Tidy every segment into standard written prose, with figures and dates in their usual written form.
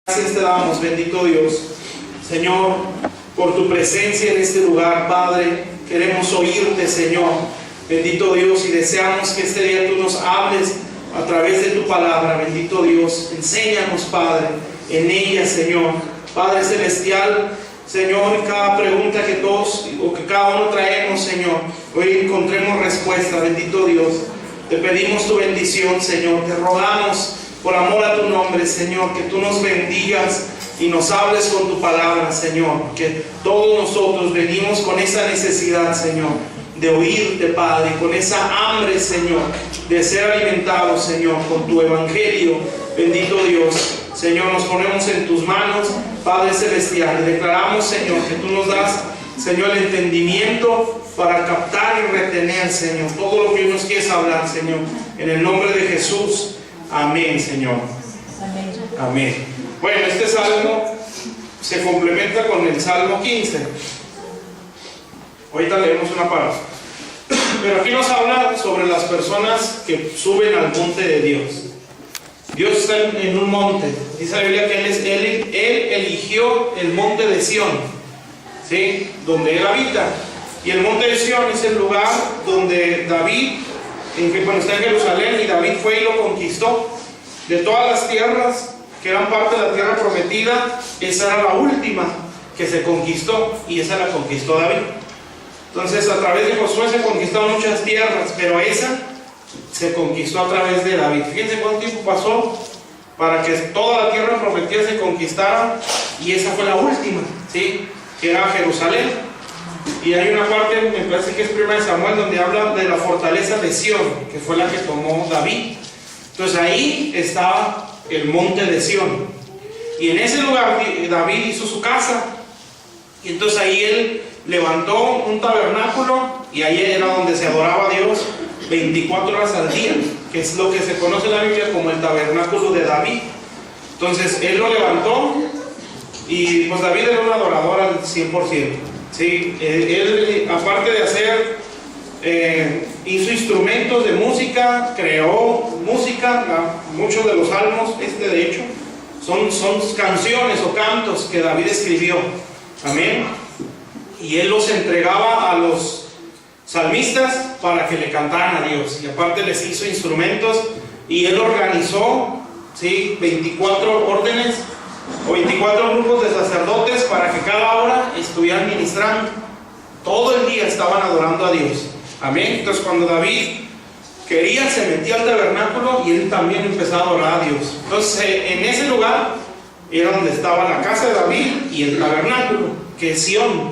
Gracias te damos, bendito Dios, Señor, por tu presencia en este lugar, Padre. Queremos oírte, Señor, bendito Dios, y deseamos que este día tú nos hables a través de tu palabra, bendito Dios. Enséñanos, Padre, en ella, Señor. Padre celestial, Señor, cada pregunta que todos o que cada uno traemos, Señor, hoy encontremos respuesta, bendito Dios. Te pedimos tu bendición, Señor. Te rogamos por amor a tu nombre, Señor, que tú nos bendigas y nos hables con tu palabra, Señor. Que todos nosotros venimos con esa necesidad, Señor, de oírte, Padre, con esa hambre, Señor, de ser alimentados, Señor, con tu evangelio. Bendito Dios, Señor, nos ponemos en tus manos, Padre celestial, y declaramos, Señor, que tú nos das, Señor, el entendimiento para captar y retener, Señor, todo lo que nos quieres hablar, Señor, en el nombre de Jesús. Amén, Señor. Amén. Amén. Bueno, este salmo se complementa con el Salmo 15. Ahorita leemos una parte. Pero aquí nos habla sobre las personas que suben al monte de Dios. Dios está en un monte. Dice la Biblia que Él eligió el monte de Sión, ¿sí? Donde Él habita. Y el monte de Sión es el lugar donde David, cuando está en Jerusalén, y David fue y lo conquistó. De todas las tierras que eran parte de la tierra prometida, esa era la última que se conquistó, y esa la conquistó David. Entonces, a través de Josué se conquistaron muchas tierras, pero esa se conquistó a través de David. Fíjense cuánto tiempo pasó para que toda la tierra prometida se conquistara, y esa fue la última, ¿sí? Que era Jerusalén. Y hay una parte, me parece que es 1 Samuel, donde habla de la fortaleza de Sión, que fue la que tomó David. Entonces ahí estaba el monte de Sión, y en ese lugar David hizo su casa. Y entonces ahí él levantó un tabernáculo, y ahí era donde se adoraba a Dios 24 horas al día, que es lo que se conoce en la Biblia como el tabernáculo de David. Entonces él lo levantó, y pues David era un adorador al 100%. Sí, él, aparte de hacer, hizo instrumentos de música, creó música. Muchos de los salmos, de hecho, son canciones o cantos que David escribió. Amén. Y él los entregaba a los salmistas para que le cantaran a Dios. Y aparte les hizo instrumentos, y él organizó, ¿sí?, 24 órdenes o 24 grupos de sacerdotes para que cada hora estuvieran ministrando. Todo el día estaban adorando a Dios. Amén. Entonces cuando David quería, se metía al tabernáculo, y él también empezaba a adorar a Dios. Entonces en ese lugar era donde estaba la casa de David y el tabernáculo, que es Sión.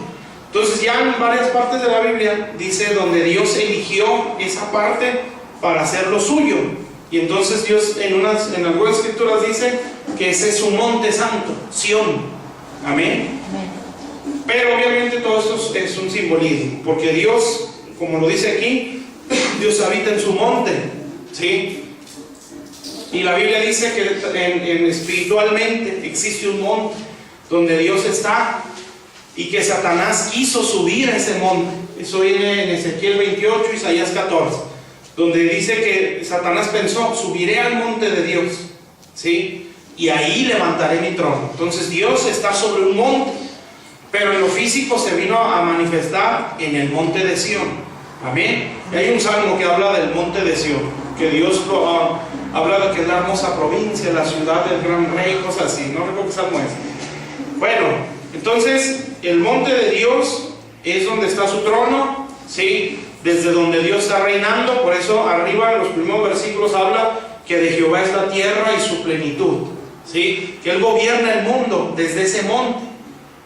Entonces ya en varias partes de la Biblia dice donde Dios eligió esa parte para hacer lo suyo. Y entonces Dios en algunas escrituras dice que ese es su monte santo, Sión. Amén. Pero obviamente todo esto es un simbolismo, porque Dios, como lo dice aquí, Dios habita en su monte, ¿sí? Y la Biblia dice que espiritualmente existe un monte donde Dios está, y que Satanás quiso subir a ese monte. Eso viene en Ezequiel 28, Isaías 14, donde dice que Satanás pensó: subiré al monte de Dios, ¿sí?, y ahí levantaré mi trono. Entonces Dios está sobre un monte, pero en lo físico se vino a manifestar en el monte de Sión. Amén. Y hay un salmo que habla del monte de Sión, que Dios habla de que es la hermosa provincia, la ciudad del gran rey, cosas así. No recuerdo qué salmo es. Bueno, entonces el monte de Dios es donde está su trono, ¿sí?, desde donde Dios está reinando. Por eso arriba en los primeros versículos habla que de Jehová es la tierra y su plenitud, ¿sí?, que Él gobierna el mundo desde ese monte.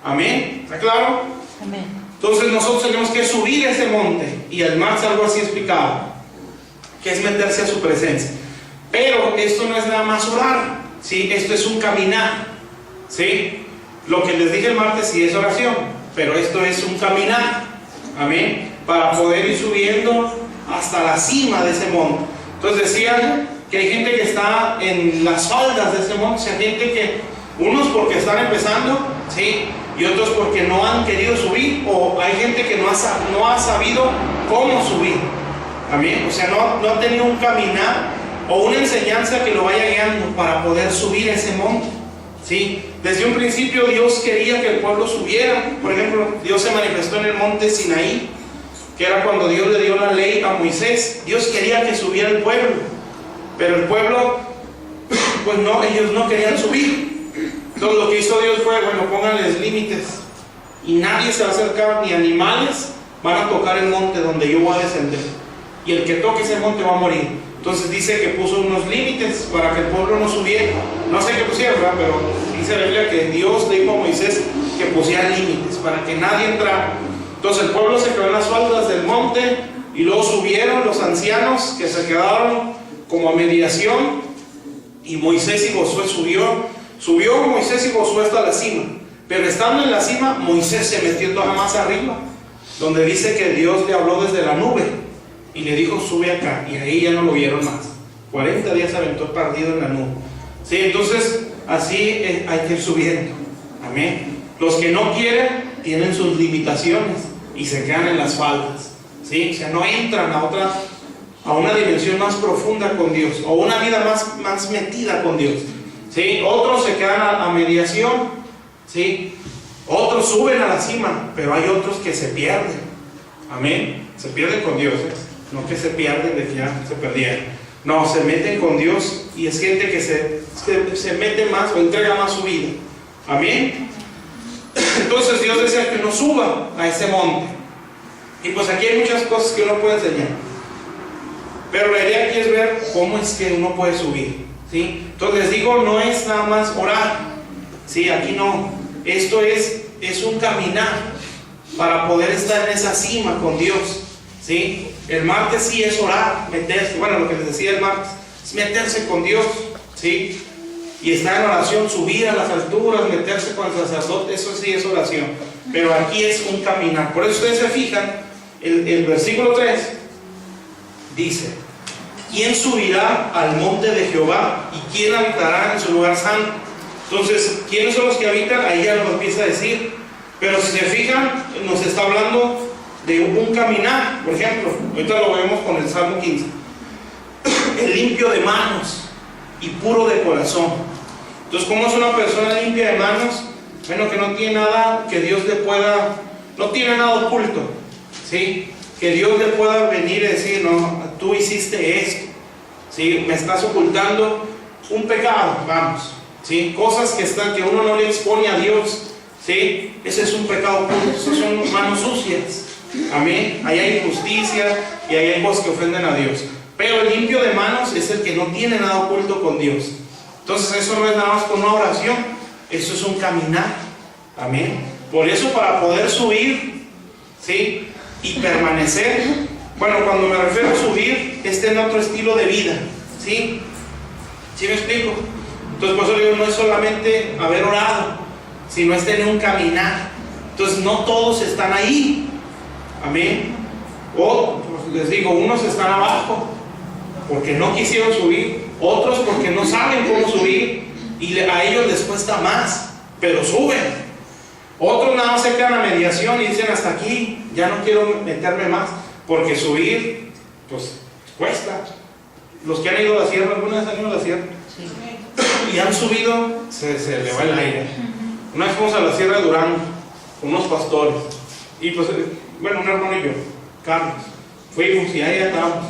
Amén. ¿Está claro? Amén. Entonces nosotros tenemos que subir ese monte, y además algo así explicado, que es meterse a su presencia. Pero esto no es nada más orar, ¿sí?, esto es un caminar, ¿sí? Lo que les dije el martes sí es oración, pero esto es un caminar. Amén. Para poder ir subiendo hasta la cima de ese monte. Entonces decían que hay gente que está en las faldas de ese monte. O sea, gente que, unos porque están empezando, ¿sí?, y otros porque no han querido subir, o hay gente que no ha sabido cómo subir. Amén. O sea, no ha tenido un caminar o una enseñanza que lo vaya guiando para poder subir ese monte, ¿sí? Desde un principio Dios quería que el pueblo subiera. Por ejemplo, Dios se manifestó en el monte Sinaí, que era cuando Dios le dio la ley a Moisés. Dios quería que subiera el pueblo, pero el pueblo, pues no, ellos no querían subir. Entonces lo que hizo Dios fue, bueno, pónganles límites, y nadie se va a acercar, ni animales van a tocar el monte donde yo voy a descender, y el que toque ese monte va a morir. Entonces dice que puso unos límites para que el pueblo no subiera. No sé qué pusieron, ¿verdad? Pero dice la Biblia que Dios le dijo a Moisés que pusiera límites para que nadie entrara. Entonces el pueblo se quedó en las faldas del monte, y luego subieron los ancianos que se quedaron como a mediación, y Moisés y Josué subió Moisés y Josué hasta la cima. Pero estando en la cima, Moisés se metió todavía más arriba, donde dice que Dios le habló desde la nube y le dijo, sube acá, y ahí ya no lo vieron más. 40 días se aventó perdido en la nube. Sí, entonces así hay que ir subiendo. Amén. Los que no quieren tienen sus limitaciones y se quedan en las faldas, ¿sí? O sea, no entran a una dimensión más profunda con Dios, o una vida más metida con Dios, ¿sí? Otros se quedan a mediación, ¿sí? Otros suben a la cima, pero hay otros que se pierden. Amén. Se pierden con Dios, ¿eh? No que se pierden de que ya se perdieron. No, se meten con Dios, y es gente que se mete más o entrega más su vida. Amén. Entonces Dios desea que uno suba a ese monte. Y pues aquí hay muchas cosas que uno puede enseñar, pero la idea aquí es ver cómo es que uno puede subir, ¿sí? Entonces les digo, no es nada más orar, ¿sí? Aquí no. Esto es un caminar para poder estar en esa cima con Dios, ¿sí? El martes sí es orar, meterse, bueno, lo que les decía el martes, es meterse con Dios, ¿sí? Y estar en oración, subir a las alturas, meterse con el sacerdote, eso sí es oración. Pero aquí es un caminar. Por eso ustedes se fijan, el versículo 3 dice, ¿quién subirá al monte de Jehová y quién habitará en su lugar santo? Entonces, ¿quiénes son los que habitan? Ahí ya nos empieza a decir. Pero si se fijan, nos está hablando de un caminar. Por ejemplo, ahorita lo vemos con el Salmo 15. El limpio de manos y puro de corazón. Entonces, ¿cómo es una persona limpia de manos? Bueno, que no tiene nada que Dios le pueda, no tiene nada oculto, ¿sí? Que Dios le pueda venir y decir, no, tú hiciste esto, ¿sí? Me estás ocultando un pecado, vamos, ¿sí? Cosas que uno no le expone a Dios, ¿sí? Ese es un pecado oculto, esas son manos sucias. Amén. Ahí hay injusticia y ahí hay cosas que ofenden a Dios. Pero el limpio de manos es el que no tiene nada oculto con Dios. Entonces eso no es nada más con una oración, eso es un caminar. Amén. Por eso, para poder subir, ¿sí? Y permanecer, bueno, cuando me refiero a subir, es tener otro estilo de vida, ¿sí? ¿Sí me explico? Entonces por eso digo, no es solamente haber orado, sino es tener un caminar. Entonces no todos están ahí. Amén. O pues, les digo, unos están abajo porque no quisieron subir, otros porque no saben cómo subir y a ellos les cuesta más, pero suben. Otros nada más se quedan a mediación y dicen, hasta aquí, ya no quiero meterme más, porque subir, pues, cuesta. Los que han ido a la sierra, ¿alguna vez han ido a la sierra? Sí. Y han subido, se le va el aire. Una vez fuimos a la sierra de Durango, con unos pastores, y pues, bueno, un hermano y yo, Carlos, fuimos y ahí andamos.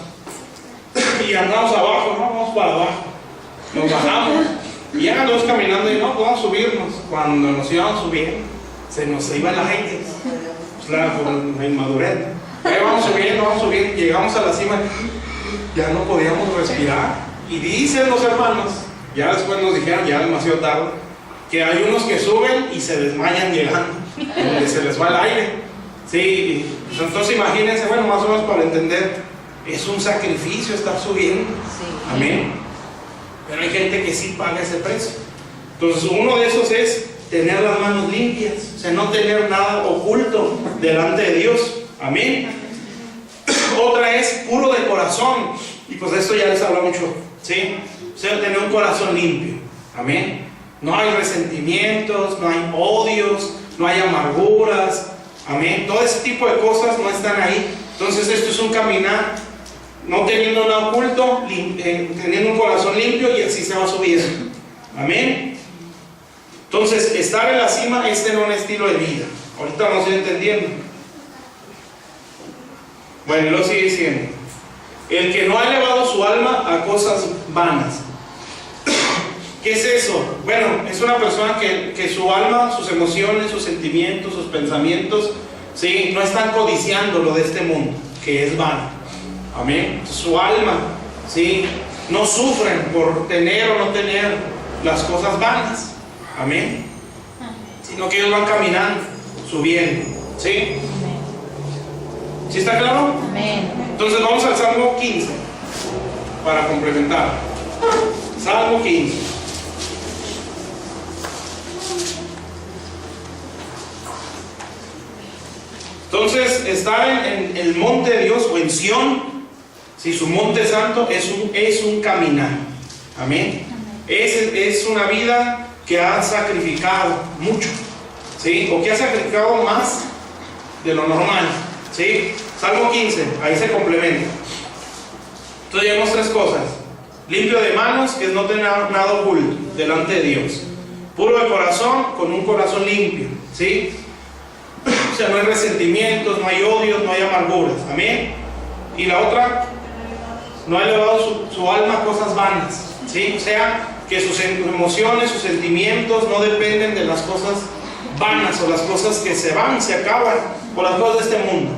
Y andamos abajo, no, vamos para abajo. Nos bajamos, y ya andamos caminando, y no, pues vamos a subirnos. Cuando nos íbamos subiendo, se nos iba el aire, claro, por la inmadurez. Ahí vamos subiendo, llegamos a la cima, ya no podíamos respirar. Y dicen los hermanos, ya después nos dijeron, ya demasiado tarde, que hay unos que suben y se desmayan llegando, donde se les va el aire. Sí, entonces imagínense, bueno, más o menos para entender, es un sacrificio estar subiendo. Sí. Amén. Pero hay gente que sí paga ese precio. Entonces uno de esos es tener las manos limpias, o sea, no tener nada oculto delante de Dios. Amén. Otra es puro de corazón, y pues de esto ya les hablo mucho, ¿sí? O sea, tener un corazón limpio. Amén. No hay resentimientos, no hay odios, no hay amarguras. Amén. Todo ese tipo de cosas no están ahí. Entonces esto es un caminar, no teniendo nada oculto, teniendo un corazón limpio, y así se va subiendo. Amén. Entonces, estar en la cima es tener un estilo de vida. Ahorita vamos a ir entendiendo. Bueno, lo sigue diciendo. El que no ha elevado su alma a cosas vanas. ¿Qué es eso? Bueno, es una persona que su alma, sus emociones, sus sentimientos, sus pensamientos, ¿sí?, no están codiciando lo de este mundo, que es vano. Amén. Su alma, ¿sí?, no sufren por tener o no tener las cosas vanas. Amén. Sino que ellos van caminando, subiendo. ¿Sí? ¿Sí está claro? Amén. Entonces vamos al Salmo 15 para complementar. Salmo 15. Entonces, estar en el monte de Dios o en Sión, si su monte santo es un caminar. Amén. Es una vida que ha sacrificado mucho, ¿sí? O que ha sacrificado más de lo normal, ¿sí? Salmo 15, ahí se complementa. Entonces llevamos tres cosas: limpio de manos, que es no tener nada oculto delante de Dios; puro de corazón, con un corazón limpio, ¿sí? O sea, no hay resentimientos, no hay odios, no hay amarguras. Amén. Y la otra, no ha elevado su alma a cosas vanas, ¿sí? O sea, que sus emociones, sus sentimientos no dependen de las cosas vanas o las cosas que se van, se acaban, o las cosas de este mundo,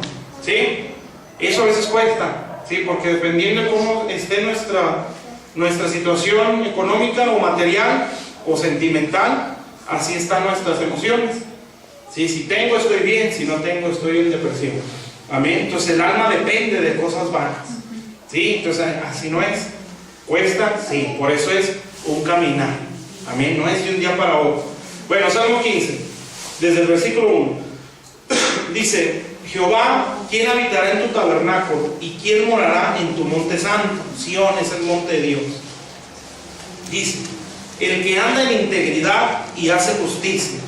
¿sí? Eso a veces cuesta, ¿sí? Porque dependiendo de cómo esté nuestra situación económica o material o sentimental, así están nuestras emociones. ¿Sí? Si tengo, estoy bien; si no tengo, estoy en depresión. Amén. Entonces el alma depende de cosas vanas, ¿sí? Entonces así no es. Cuesta, sí. Por eso es un caminar. Amén. No es de un día para otro. Bueno, Salmo 15, desde el versículo 1. Dice: Jehová, ¿quién habitará en tu tabernáculo? ¿Y quién morará en tu monte santo? Sión es el monte de Dios. Dice: el que anda en integridad y hace justicia.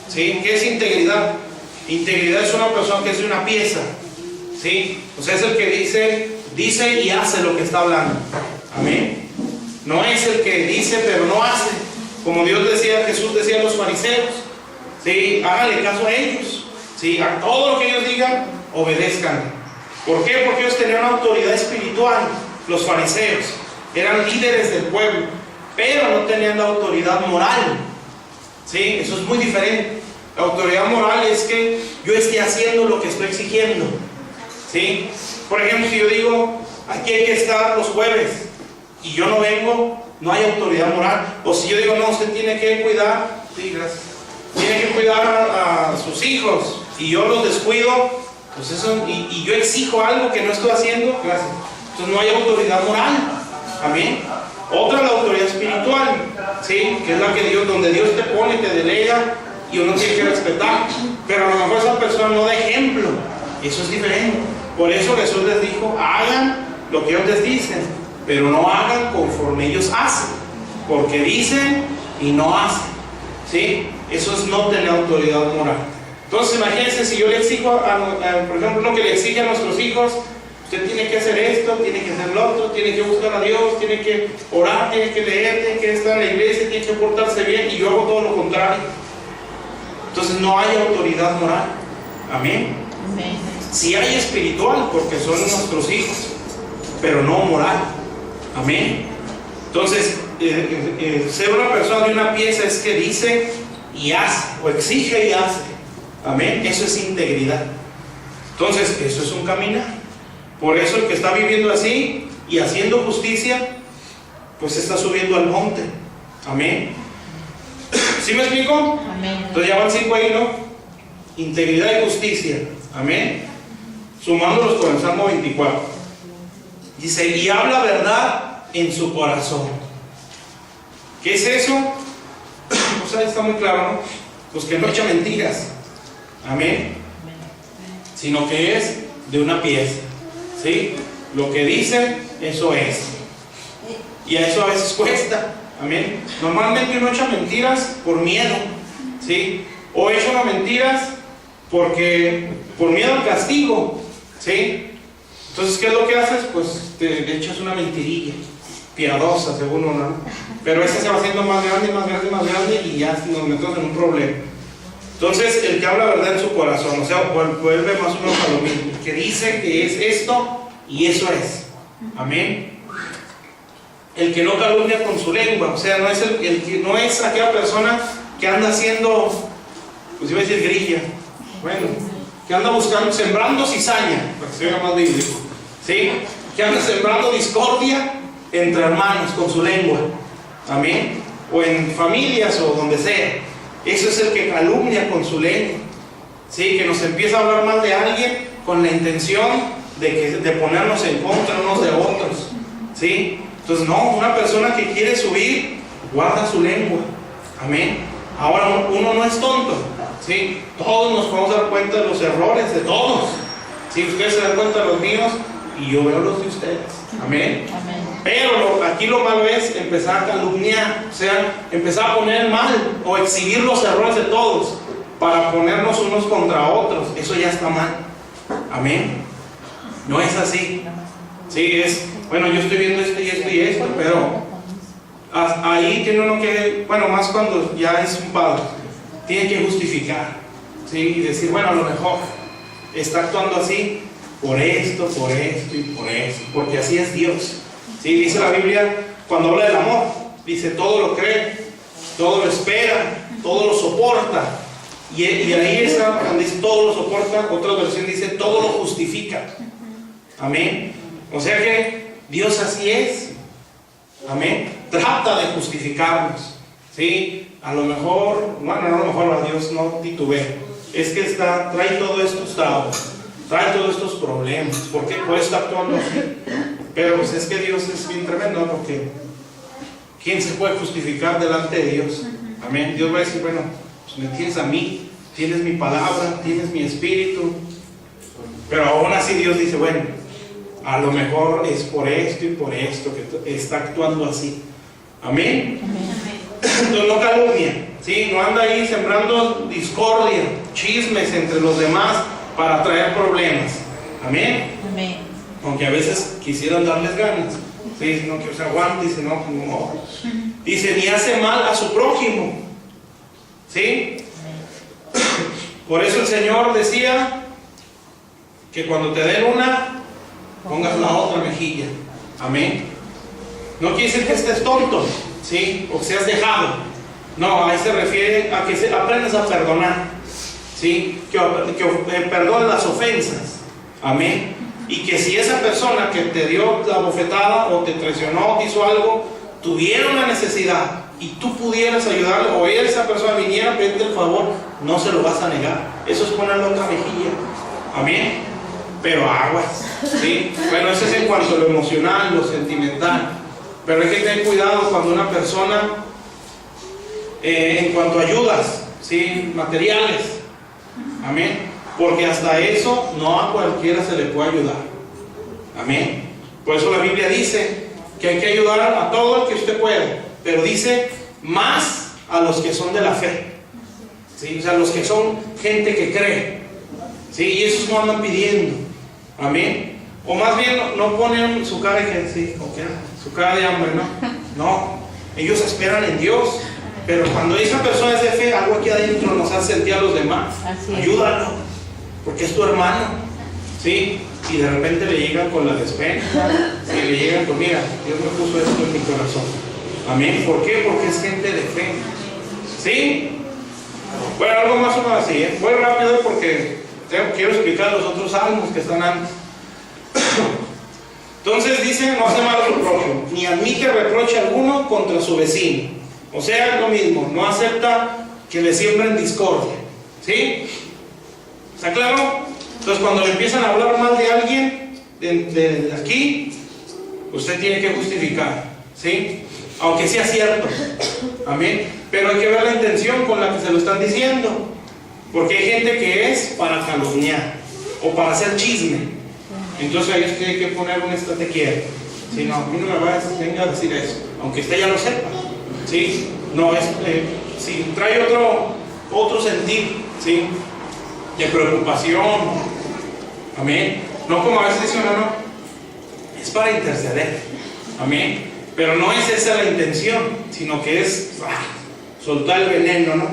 ¿Sí? ¿Qué es integridad? Integridad es una persona que es de una pieza, ¿sí? O sea, es el que dice y hace lo que está hablando. Amén. No es el que dice pero no hace, como Jesús decía a los fariseos, ¿sí? Háganle caso a ellos, ¿sí? A todo lo que ellos digan, obedezcan. ¿Por qué? Porque ellos tenían una autoridad espiritual. Los fariseos eran líderes del pueblo, pero no tenían la autoridad moral, ¿sí? Eso es muy diferente. La autoridad moral es que yo esté haciendo lo que estoy exigiendo, ¿sí? Por ejemplo, si yo digo, aquí hay que estar los jueves, y yo no vengo, no hay autoridad moral. O si yo digo, no, usted tiene que cuidar, sí, gracias, tiene que cuidar a sus hijos, y yo los descuido, pues eso, y yo exijo algo que no estoy haciendo, gracias. Entonces no hay autoridad moral. Amén. Otra, la autoridad espiritual, ¿sí? Que es la que donde Dios te pone, te delega, y uno tiene que respetar. Pero a lo mejor esa persona no da ejemplo. Eso es diferente. Por eso Jesús les dijo: hagan lo que ellos les dicen, pero no hagan conforme ellos hacen, porque dicen y no hacen, ¿sí? Eso es no tener autoridad moral. Entonces imagínense, si yo le exijo, por ejemplo, lo que le exige a nuestros hijos: usted tiene que hacer esto, tiene que hacer lo otro, tiene que buscar a Dios, tiene que orar, tiene que leer, tiene que estar en la iglesia, tiene que portarse bien, y yo hago todo lo contrario. Entonces no hay autoridad moral. Amén. Amén. Sí hay espiritual, porque son nuestros hijos, pero no moral. Amén. Entonces, ser una persona de una pieza es que dice y hace, o exige y hace. Amén. Eso es integridad. Entonces, eso es un caminar. Por eso el que está viviendo así y haciendo justicia, pues está subiendo al monte. Amén. ¿Sí me explico? Amén. Entonces ya van 5 ahí, ¿no? Integridad y justicia. Amén. Sumándolos con el Salmo 24. Dice: y habla verdad en su corazón. ¿Qué es eso? O sea, está muy claro, ¿no? Pues que no echa mentiras. Amén. Sino que es de una pieza, ¿sí? Lo que dice, eso es. Y a eso a veces cuesta. Amén. Normalmente uno echa mentiras por miedo, ¿sí? O echa unas mentiras por miedo al castigo, ¿sí? Entonces, ¿qué es lo que haces? Pues te echas una mentirilla, piadosa, según uno, ¿no? Pero esa se va haciendo más grande, más grande, más grande, y ya nos metemos en un problema. Entonces, el que habla verdad en su corazón, o sea, vuelve más o menos a lo mismo, que dice que es esto y eso es. Amén. El que no calumnia con su lengua, o sea, no es no es aquella persona que anda haciendo, pues iba a decir grilla, bueno, que anda buscando, sembrando cizaña, para que se vea más bíblico, ¿sí? Que anda sembrando discordia entre hermanos con su lengua. Amén. O en familias o donde sea. Eso es el que calumnia con su lengua, ¿sí? Que nos empieza a hablar mal de alguien con la intención de ponernos en contra unos de otros, ¿sí? Entonces, no, una persona que quiere subir, guarda su lengua. Amén. Ahora, uno no es tonto, ¿sí? Todos nos podemos dar cuenta de los errores de todos. ¿Sí? Ustedes se dan cuenta de los míos y yo veo los de ustedes. Amén. Amén. Pero aquí lo malo es empezar a calumniar, o sea, empezar a poner mal o exhibir los errores de todos para ponernos unos contra otros. Eso ya está mal. Amén. No es así. Sí, es, bueno, yo estoy viendo esto y esto y esto, pero ahí tiene uno que, bueno, más cuando ya es un padre, tiene que justificar, ¿sí? Y decir, bueno, a lo mejor está actuando así por esto y por esto, porque así es Dios. ¿Sí? Dice la Biblia, cuando habla del amor, dice todo lo cree, todo lo espera, todo lo soporta. Y ahí está, cuando dice todo lo soporta, otra versión dice todo lo justifica. Amén. O sea que Dios así es. Amén. Trata de justificarnos. ¿Sí? A lo mejor, bueno, no a lo mejor a Dios no titubea. Es que trae todo esto trae todos estos problemas. ¿Por qué? Pues está actuando así. Pero pues es que Dios es bien tremendo, porque ¿quién se puede justificar delante de Dios? Amén. Dios va a decir, bueno, pues me tienes a mí, tienes mi palabra, tienes mi espíritu. Pero aún así Dios dice, bueno, a lo mejor es por esto y por esto que está actuando así. Amén. Entonces no calumnia, ¿sí? No anda ahí sembrando discordia, chismes entre los demás para traer problemas. Amén. Amén. Aunque a veces quisieran darles ganas, ¿sí? No que se aguante, dice, no. Dice, ni hace mal a su prójimo, ¿sí? Por eso el Señor decía que cuando te den una, pongas la otra mejilla. Amén. No quiere decir que estés tonto, ¿sí? O que seas dejado. No, ahí se refiere a que aprendas a perdonar, ¿sí? Que perdones las ofensas. Amén. Y que si esa persona que te dio la bofetada o te traicionó, hizo algo, tuviera una necesidad y tú pudieras ayudarle, o esa persona viniera a pedirte el favor, no se lo vas a negar. Eso es ponerle otra mejilla. Amén. Pero aguas, ¿sí? Bueno, eso es en cuanto a lo emocional, lo sentimental. Pero hay que tener cuidado cuando una persona, en cuanto a ayudas, ¿sí? Materiales. Amén. Porque hasta eso no a cualquiera se le puede ayudar. Amén. Por eso la Biblia dice que hay que ayudar a todo el que usted pueda, pero dice más a los que son de la fe, ¿sí? O sea, los que son gente que cree, ¿sí? Y esos no andan pidiendo. Amén. O más bien no ponen su cara de, sí, okay, su cara de hambre, no, ellos esperan en Dios. Pero cuando esa persona es de fe, algo aquí adentro nos hace sentir a los demás. Ayúdalo, porque es tu hermano, ¿sí? Y de repente le llegan con la despensa, y le llegan con, mira, Dios me puso esto en mi corazón. Amén. ¿Por qué? Porque es gente de fe, ¿sí? Bueno, algo más o menos así, ¿eh? Voy rápido porque quiero explicar los otros salmos que están antes. Entonces dice, no hace mal a su prójimo, ni admite reproche alguno contra su vecino. O sea, lo mismo, no acepta que le siembren discordia, ¿sí? ¿Está claro? Entonces cuando le empiezan a hablar mal de alguien de aquí, usted tiene que justificar, ¿sí? Aunque sea cierto. Amén. Pero hay que ver la intención con la que se lo están diciendo, porque hay gente que es para calumniar o para hacer chisme. Entonces ahí usted tiene que poner un estate quieto. Si no, a mí no me va a venir a decir eso, aunque usted ya lo sepa, ¿sí? No es, si trae otro sentir, ¿sí? De preocupación. Amén. No como a veces dice uno, no, es para interceder. Amén. Pero no es esa la intención, sino que es soltar el veneno, ¿no?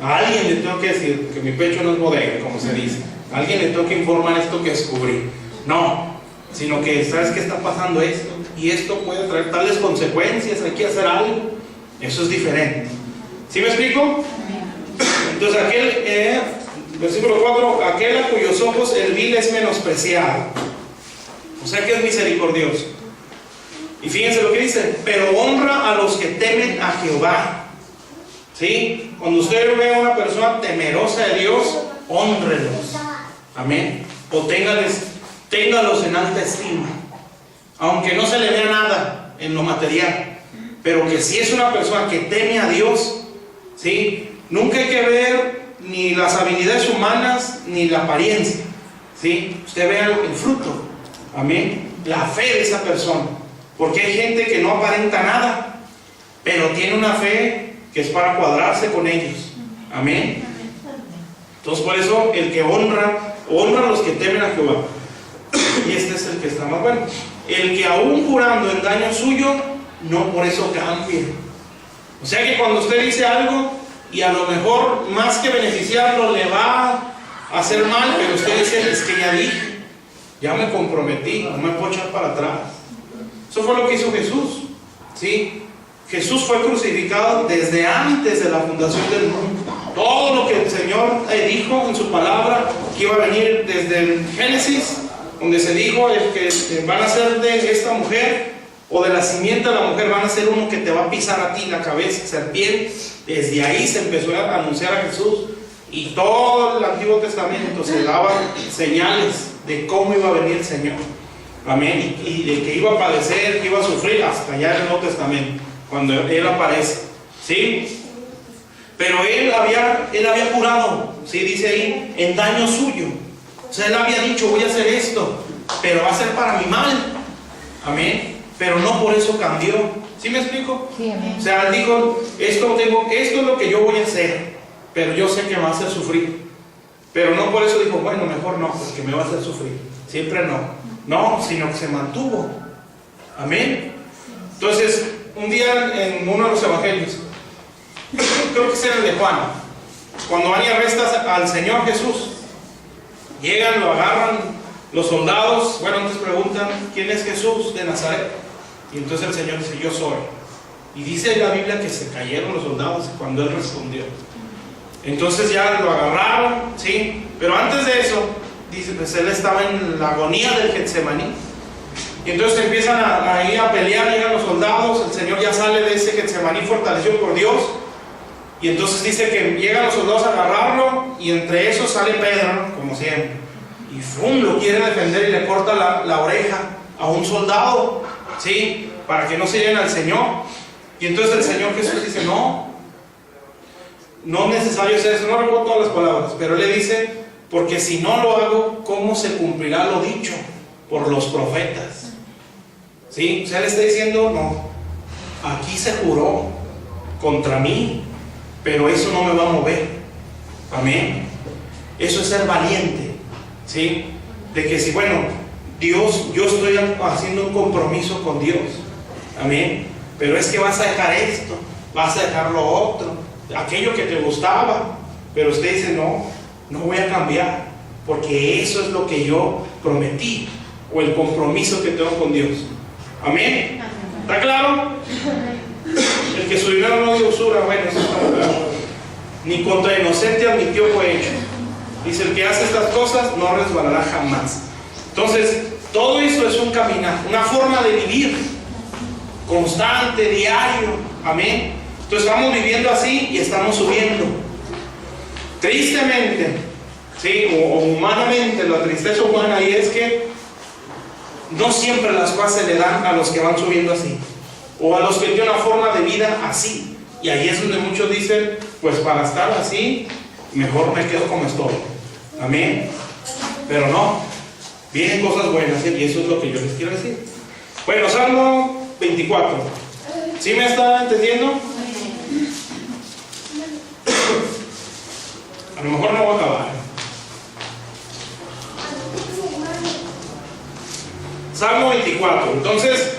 A alguien le tengo que decir que mi pecho no es bodega, como se dice. A alguien le tengo que informar esto que descubrí. No, sino que, ¿sabes qué está pasando esto? Y esto puede traer tales consecuencias, hay que hacer algo. Eso es diferente. ¿Sí me explico? Entonces versículo 4, aquel a cuyos ojos el vil es menospreciado. O sea que es misericordioso. Y fíjense lo que dice, pero honra a los que temen a Jehová. ¿Sí? Cuando usted ve a una persona temerosa de Dios, hónrelos. Amén. O téngalos en alta estima. Aunque no se le vea nada en lo material. Pero que si es una persona que teme a Dios, ¿sí? Nunca hay que ver ni las habilidades humanas ni la apariencia, ¿sí? Usted vea el fruto. Amén. La fe de esa persona. Porque hay gente que no aparenta nada, pero tiene una fe que es para cuadrarse con ellos. Amén. Entonces por eso el que honra a los que temen a Jehová. Y este es el que está más bueno. El que aún jurando en daño suyo, no por eso cambia. O sea que cuando usted dice algo y a lo mejor más que beneficiarlo le va a hacer mal, pero usted dice, es que ya dije, ya me comprometí, no me puedo echar para atrás. Eso fue lo que hizo Jesús, ¿sí? Jesús fue crucificado desde antes de la fundación del mundo. Todo lo que el Señor dijo en su palabra, que iba a venir desde el Génesis, donde se dijo el que van a ser de esta mujer, o de la simiente de la mujer, van a ser uno que te va a pisar a ti la cabeza, serpiente. Desde ahí se empezó a anunciar a Jesús. Y todo el Antiguo Testamento se daban señales de cómo iba a venir el Señor. Amén. Y de que iba a padecer, que iba a sufrir, hasta allá en el Nuevo Testamento, cuando Él aparece. ¿Sí? Pero Él había jurado, ¿sí? Dice ahí, en daño suyo. O sea, Él había dicho, voy a hacer esto, pero va a ser para mi mal. Amén. Pero no por eso cambió. ¿Sí me explico? Sí, amén. O sea, Él dijo, esto es lo que yo voy a hacer, pero yo sé que me va a hacer sufrir. Pero no por eso dijo, bueno, mejor no, porque me va a hacer sufrir. Siempre no. No, sino que se mantuvo. Amén. Entonces, un día en uno de los evangelios, creo que es el de Juan, cuando van y arrestan al Señor Jesús, llegan, lo agarran los soldados. Bueno, antes preguntan, ¿quién es Jesús de Nazaret? Y entonces el Señor dice, yo soy. Y dice la Biblia que se cayeron los soldados cuando Él respondió. Entonces ya lo agarraron, ¿sí? Pero antes de eso, dice, pues Él estaba en la agonía del Getsemaní. Y entonces empiezan a ir a pelear, llegan los soldados, el Señor ya sale de ese Getsemaní fortalecido por Dios. Y entonces dice que llegan los soldados a agarrarlo, y entre esos sale Pedro, ¿no? Como siempre. Y ¡fum!, lo quiere defender y le corta la oreja a un soldado, ¿sí? Para que no se lleven al Señor. Y entonces el Señor Jesús dice, no es necesario hacer eso. No recuerdo todas las palabras, pero Él le dice, porque si no lo hago, ¿cómo se cumplirá lo dicho por los profetas? ¿Sí? O sea, Él está diciendo, no, aquí se juró contra mí, pero eso no me va a mover. Amén. Eso es ser valiente, ¿sí? De que si, bueno, Dios, yo estoy haciendo un compromiso con Dios. Amén. Pero es que vas a dejar esto, vas a dejar lo otro, aquello que te gustaba. Pero usted dice, no voy a cambiar, porque eso es lo que yo prometí, o el compromiso que tengo con Dios. Amén. ¿Está claro? El que su dinero no dio usura, bueno, eso está claro. Ni contra inocente admitió fue hecho. Dice, el que hace estas cosas no resbalará jamás. Entonces, todo esto es un caminar, una forma de vivir constante, diario. Amén. Entonces vamos viviendo así y estamos subiendo. Tristemente, ¿sí? O humanamente, la tristeza humana ahí es que no siempre las cosas se le dan a los que van subiendo así, o a los que tienen una forma de vida así. Y ahí es donde muchos dicen, pues para estar así, mejor me quedo como estoy. Amén. Pero no, vienen cosas buenas, y eso es lo que yo les quiero decir. Bueno, Salmo 24. ¿Sí me está entendiendo? A lo mejor no voy a acabar. Salmo 24. Entonces,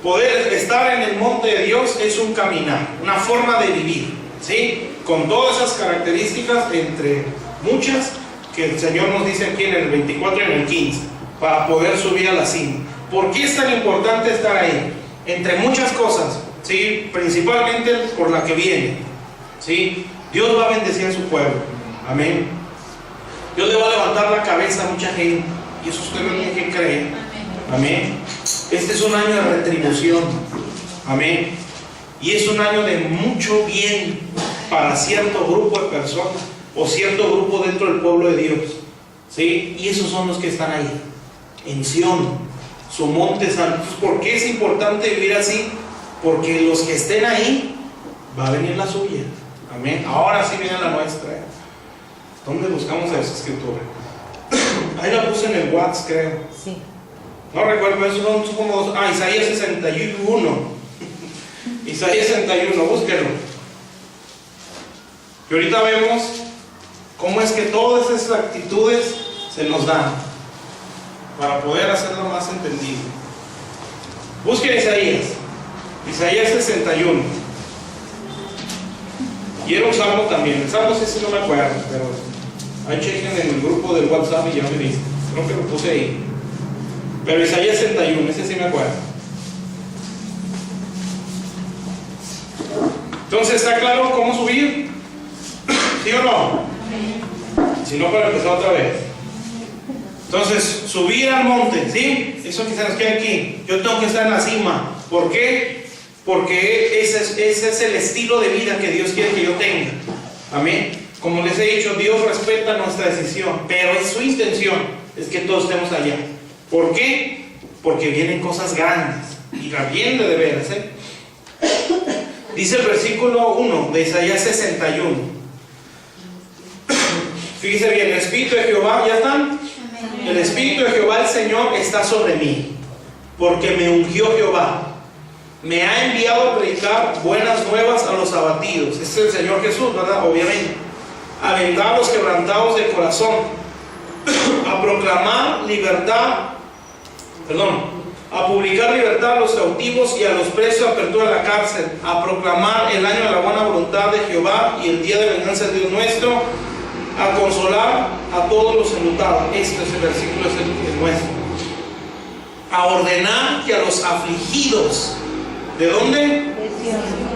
Poder estar en el monte de Dios es un caminar, una forma de vivir, ¿sí? Con todas esas características, entre muchas, que el Señor nos dice aquí en el 24 y en el 15, para poder subir a la cima. ¿Por qué es tan importante estar ahí? Entre muchas cosas, ¿sí? Principalmente por la que viene, ¿sí? Dios va a bendecir a su pueblo, amén. Dios le va a levantar la cabeza a mucha gente, y eso usted no tiene que creer, amén. Este es un año de retribución, amén. Y es un año de mucho bien para cierto grupo de personas o cierto grupo dentro del pueblo de Dios, ¿sí? Y esos son los que están ahí, en Sión, su monte santo. ¿Por qué es importante vivir así? Porque los que estén ahí, va a venir la suya, amén. Ahora sí viene la nuestra, ¿eh? ¿Dónde buscamos esa escritura? Ahí la puse en el WhatsApp, creo. Sí. No recuerdo, esos son como dos. Isaías 61. Isaías 61, búsquenlo. Y ahorita vemos cómo es que todas esas actitudes se nos dan para poder hacerlo más entendible. Busquen Isaías 61. Y era un salmo también. El salmo sí no me acuerdo, pero ahí chequen en el grupo del WhatsApp y ya me dicen. Creo que lo puse ahí. Pero Isaías 61, ese sí me acuerdo. Entonces, ¿está claro cómo subir? ¿Sí o no? Si no, para empezar otra vez. Entonces, subir al monte, ¿sí? Eso que se nos queda aquí. Yo tengo que estar en la cima. ¿Por qué? Porque ese es el estilo de vida que Dios quiere que yo tenga. Amén. Como les he dicho, Dios respeta nuestra decisión, pero es su intención, es que todos estemos allá. ¿Por qué? Porque vienen cosas grandes, y la vienen de veras, ¿eh? Dice el versículo 1 de Isaías 61. Fíjese bien, el Espíritu de Jehová, ¿ya están? El Espíritu de Jehová, el Señor, está sobre mí, porque me ungió Jehová. Me ha enviado a predicar buenas nuevas a los abatidos. Este es el Señor Jesús, ¿verdad? Obviamente. A vendar a los quebrantados de corazón, a proclamar libertad, a publicar libertad a los cautivos y a los presos, apertura de la cárcel, a proclamar el año de la buena voluntad de Jehová y el día de venganza de Dios nuestro, a consolar a todos los enlutados. Este es el versículo, es el nuestro. A ordenar que a los afligidos, ¿de dónde?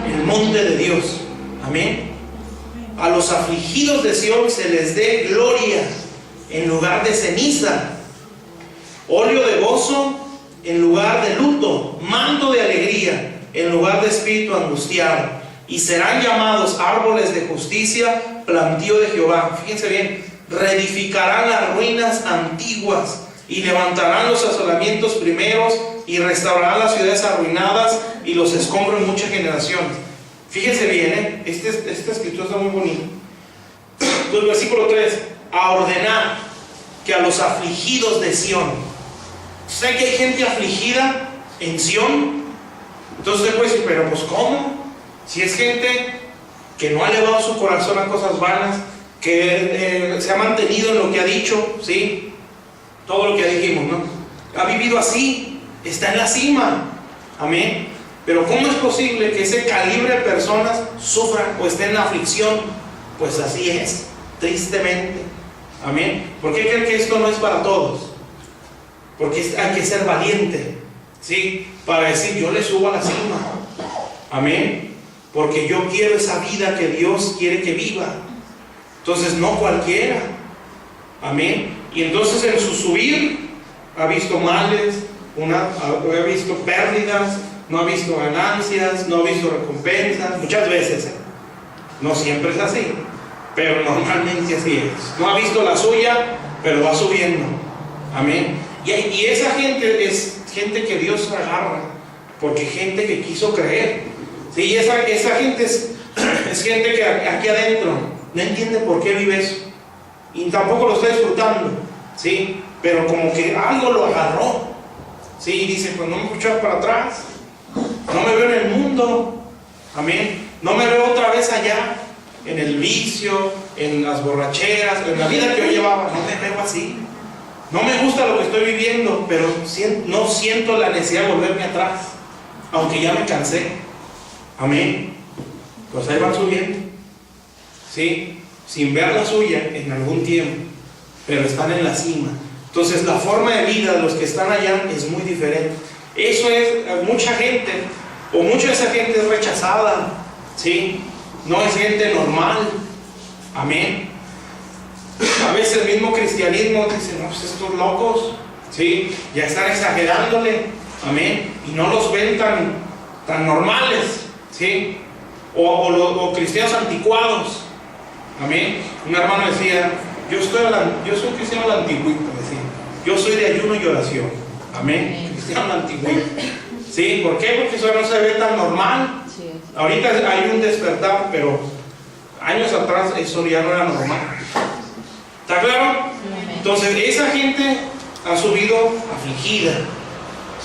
El monte de Dios, amén. A los afligidos de Sión se les dé gloria en lugar de ceniza, óleo de gozo en lugar de luto, manto de alegría en lugar de espíritu angustiado, y serán llamados árboles de justicia, plantío de Jehová. Fíjense bien, reedificarán las ruinas antiguas y levantarán los asolamientos primeros y restaurarán las ciudades arruinadas y los escombros en muchas generaciones. Fíjense bien, esta escritura está muy bonita. Entonces, versículo 3, a ordenar que a los afligidos de Sión. ¿Sabe que hay gente afligida en Sión? Entonces usted puede decir, pero pues ¿cómo? Si es gente que no ha elevado su corazón a cosas vanas, que se ha mantenido en lo que ha dicho, ¿sí? Todo lo que dijimos, ¿no? Ha vivido así, está en la cima, amén. Pero ¿cómo es posible que ese calibre de personas sufran o estén en aflicción? Pues así es, tristemente, amén. ¿Por qué creen que esto no es para todos? Porque hay que ser valiente, ¿sí? Para decir, yo le subo a la cima, amén. Porque yo quiero esa vida que Dios quiere que viva. Entonces no cualquiera, amén. Y entonces en su subir ha visto males, ha visto pérdidas, no ha visto ganancias, no ha visto recompensas, muchas veces, no siempre es así, pero normalmente así es. No ha visto la suya, pero va subiendo, amén. Y esa gente es gente que Dios agarra, porque gente que quiso creer, ¿sí? Esa gente es gente que aquí adentro no entiende por qué vive eso, y tampoco lo está disfrutando, ¿sí? Pero como que algo lo agarró, ¿sí? Y dice, pues no me escucho para atrás, no me veo en el mundo, amén. No me veo otra vez allá, en el vicio, en las borracheras, en la vida que yo llevaba. No me veo así. No me gusta lo que estoy viviendo, pero no siento la necesidad de volverme atrás. aunque ya me cansé. Amén. Pues ahí van subiendo, ¿sí? Sin ver la suya en algún tiempo, pero están en la cima. Entonces la forma de vida de los que están allá es muy diferente. Eso es, mucha gente, o mucha de esa gente es rechazada, ¿sí? No es gente normal. Amén. A veces el mismo cristianismo dice, no, pues estos locos, ¿sí? Ya están exagerándole. Amén. Y no los ven tan normales, ¿sí? O cristianos anticuados. Amén. Un hermano decía, yo soy un cristiano a la antigüita, decía. Yo soy de ayuno y oración. Amén. Cristiano a la antigüita. ¿Sí? ¿Por qué? Porque eso no se ve tan normal. Ahorita hay un despertar, pero años atrás eso ya no era normal. ¿Está claro? Entonces esa gente ha subido afligida,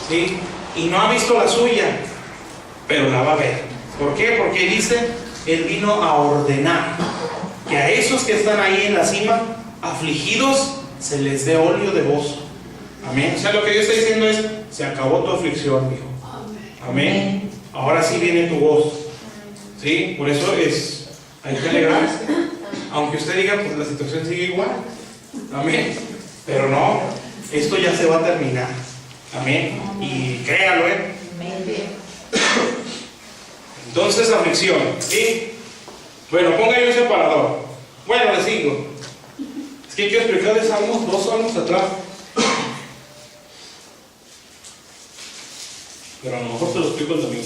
¿sí? Y no ha visto la suya, pero la va a ver. ¿Por qué? Porque dice, Él vino a ordenar que a esos que están ahí en la cima, afligidos, se les dé óleo de gozo. Amén. O sea, lo que Dios está diciendo es, se acabó tu aflicción, hijo. Amén. Ahora sí viene tu gozo. ¿Sí? Por eso hay que alegrarse. Aunque usted diga, pues la situación sigue igual. Amén. Pero no, esto ya se va a terminar. Amén. Y créalo, Entonces, aflicción. ¿Sí? Bueno, ponga yo un separador. Bueno, le sigo. Es que quiero explicarles Salmos, 2 salmos atrás. Pero a lo mejor te lo explico el domingo.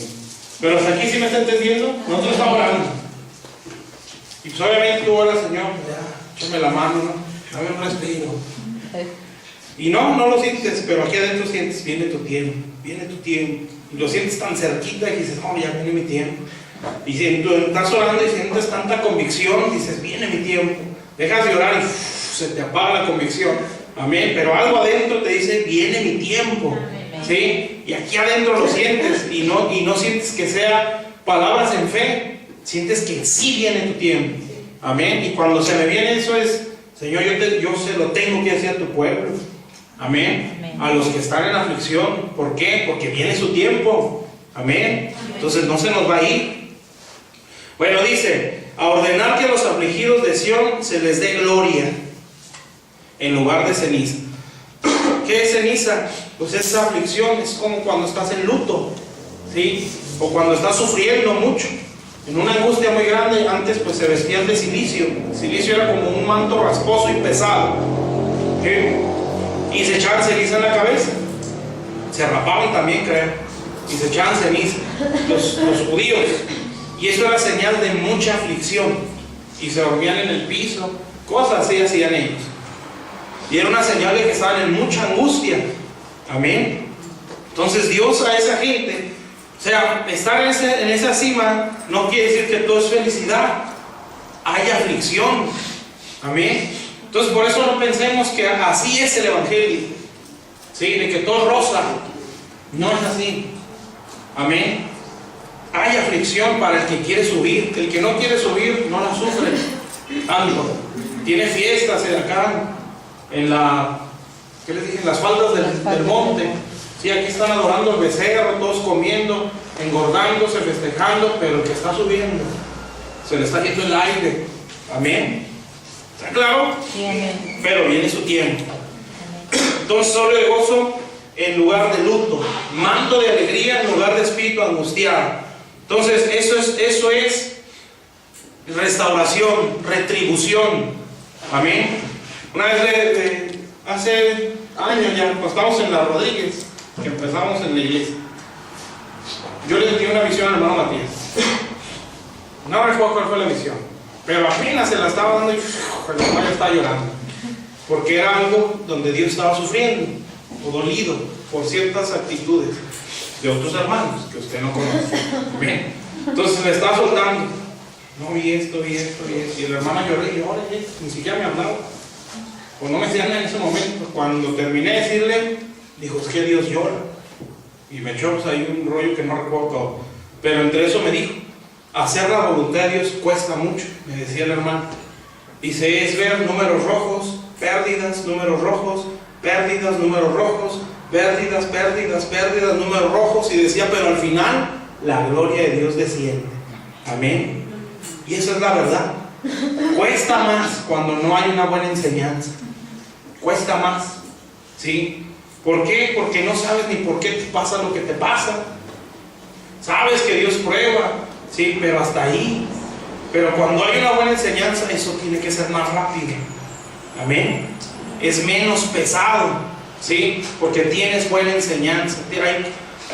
Pero hasta aquí sí me está entendiendo. Nosotros estamos orando. Y pues obviamente tú oras, Señor, ya, échame la mano, ¿no? Dame un respiro. Y no lo sientes, pero aquí adentro sientes, viene tu tiempo. Y lo sientes tan cerquita y dices, no, ya viene mi tiempo. Y si estás orando y sientes tanta convicción, dices, viene mi tiempo. Dejas de orar y se te apaga la convicción. Amén. Pero algo adentro te dice, viene mi tiempo. ¿Sí? Y aquí adentro lo sientes y no sientes que sea palabras en fe, sientes que sí viene tu tiempo. Amén. Y cuando se me viene eso es, Señor, yo se lo tengo que hacer a tu pueblo. Amén. A los que están en aflicción. ¿Por qué? Porque viene su tiempo. Amén. Entonces no se nos va a ir. Bueno, dice, a ordenar que a los afligidos de Sión se les dé gloria en lugar de ceniza. ¿Qué es ceniza? Pues esa aflicción es como cuando estás en luto, ¿sí? O cuando estás sufriendo mucho, en una angustia muy grande. Antes pues se vestían de silicio. El silicio era como un manto rasposo y pesado, ¿sí? Y se echaban ceniza en la cabeza. Se rapaban también, creo, y se echaban ceniza los judíos. Y eso era señal de mucha aflicción. Y se dormían en el piso, cosas así hacían ellos. Y era una señal de que estaban en mucha angustia. Amén. Entonces Dios a esa gente, o sea, estar en esa cima no quiere decir que todo es felicidad. Hay aflicción. Amén. Entonces por eso no pensemos que así es el Evangelio, ¿sí? De que todo es rosa. No es así. Amén. Hay aflicción para el que quiere subir. El que no quiere subir no la sufre tanto. Tiene fiestas acá en ¿qué les dije? En las faldas del monte. Sí, aquí están adorando el becerro, todos comiendo, engordándose, festejando, pero el que está subiendo se le está yendo el aire. Amén. ¿Está claro? Sí, amén. Pero viene su tiempo. Entonces, óleo de gozo en lugar de luto, manto de alegría en lugar de espíritu angustiado. Entonces, eso es restauración, retribución. Amén. Una vez hace años ya, cuando estábamos en la Rodríguez, que empezamos en la iglesia, yo le di una visión al hermano Matías. No recuerdo cuál fue la visión, pero apenas se la estaba dando y el hermano ya estaba llorando, porque era algo donde Dios estaba sufriendo o dolido por ciertas actitudes de otros hermanos que usted no conoce. Bien. Entonces le estaba soltando, no, y esto, y el hermano lloró y yo, ni siquiera me hablaba. Pues no me decían en ese momento. Cuando terminé de decirle, dijo, es que Dios llora. Y me echó pues, ahí un rollo que no recuerdo todo. Pero entre eso me dijo, hacer la voluntad de Dios cuesta mucho, me decía el hermano. Dice, es ver números rojos, pérdidas, números rojos, pérdidas, números rojos, pérdidas, pérdidas, pérdidas, números rojos, y decía, pero al final la gloria de Dios desciende. Amén. Y esa es la verdad. Cuesta más cuando no hay una buena enseñanza. Cuesta más. ¿Sí? ¿Por qué? Porque no sabes ni por qué te pasa lo que te pasa. Sabes que Dios prueba, sí, pero hasta ahí. Pero cuando hay una buena enseñanza, eso tiene que ser más rápido. Amén. Es menos pesado, sí, porque tienes buena enseñanza.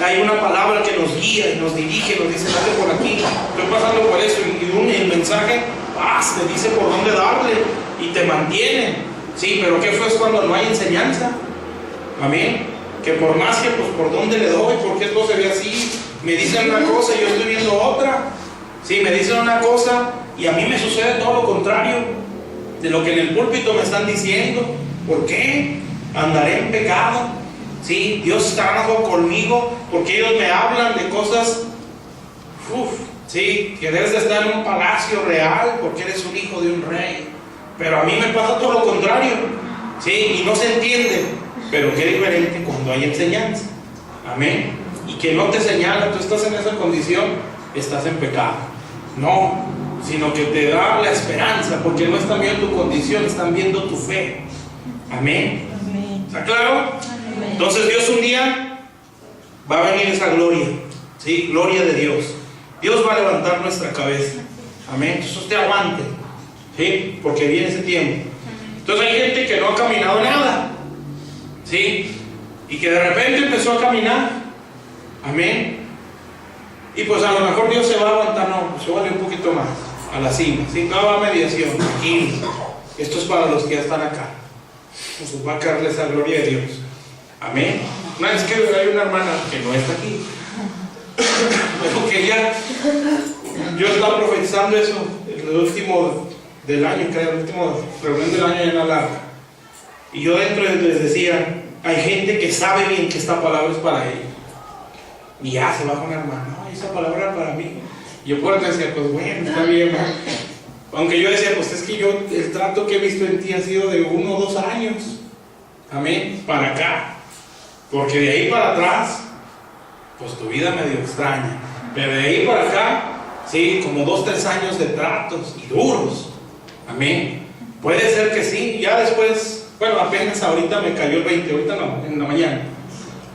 Hay una palabra que nos guía y nos dirige, nos dice, dale por aquí, estoy pasando por eso, y el mensaje te dice por dónde darle y te mantiene. Sí, pero ¿qué fue cuando no hay enseñanza? Amén. Que por más que, pues, por dónde le doy, porque esto se ve así, me dicen una cosa y yo estoy viendo otra. Sí, me dicen una cosa y a mí me sucede todo lo contrario de lo que en el púlpito me están diciendo. ¿Por qué? Andaré en pecado. Sí, Dios está enojado conmigo porque ellos me hablan de cosas, sí, que debes de estar en un palacio real porque eres un hijo de un rey. Pero a mí me pasa todo lo contrario. Sí, y no se entiende. Pero qué diferente cuando hay enseñanza. Amén. Y que no te señala, tú estás en esa condición, estás en pecado. No, sino que te da la esperanza, porque no están viendo tu condición, están viendo tu fe. Amén. ¿Está claro? Amén. Entonces Dios un día va a venir esa gloria. ¿Sí? Gloria de Dios. Dios va a levantar nuestra cabeza. Amén. Entonces usted aguante. ¿Sí? Porque viene ese tiempo. Entonces hay gente que no ha caminado nada. ¿Sí? Y que de repente empezó a caminar. Amén. Y pues a lo mejor Dios se va a aguantar, no, pues vale un poquito más a la cima. ¿Sí? No va a mediación, tranquilo. Esto es para los que ya están acá. Pues va a caerle esa gloria de Dios. Amén. Una vez que hay una hermana que no está aquí, pero que ella, yo estaba profetizando eso el último del año, creo, el último reunión del año en la larga. Y yo dentro les decía, hay gente que sabe bien que esta palabra es para ellos. Y ya se va con la hermana, no, esa palabra es para mí. Y yo por eso decía, pues bueno, está bien. Aunque yo decía, pues es que yo, el trato que he visto en ti ha sido de 1 o 2 años. Amén, para acá. Porque de ahí para atrás, pues tu vida medio extraña. Pero de ahí para acá, sí, como 2 o 3 años de tratos y duros. Amén. Puede ser que sí, ya después, bueno, apenas ahorita me cayó el 20, ahorita no, en la mañana.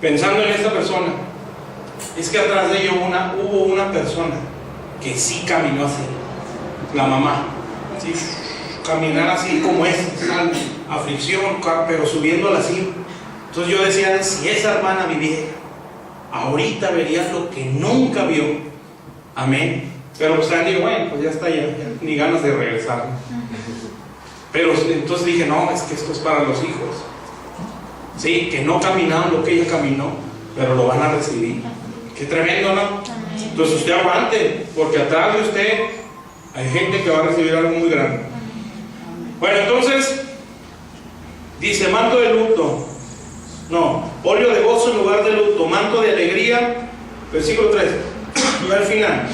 Pensando en esta persona, es que atrás de ella hubo una persona que sí caminó así. La mamá, ¿sí? Caminar así como es, aflicción, pero subiendo a la cima. Entonces yo decía, si esa hermana viviera, ahorita vería lo que nunca vio. Amén. Pero pues digo, bueno, pues ya está, ya ni ganas de regresar. Pero entonces dije, no, es que esto es para los hijos. Sí, que no caminaron lo que ella caminó, pero lo van a recibir. Qué tremendo, ¿no? Entonces usted aguante, porque atrás de usted hay gente que va a recibir algo muy grande. Bueno, entonces dice, manto de luto, no, óleo de gozo en lugar de luto, manto de alegría, versículo 3, y al final,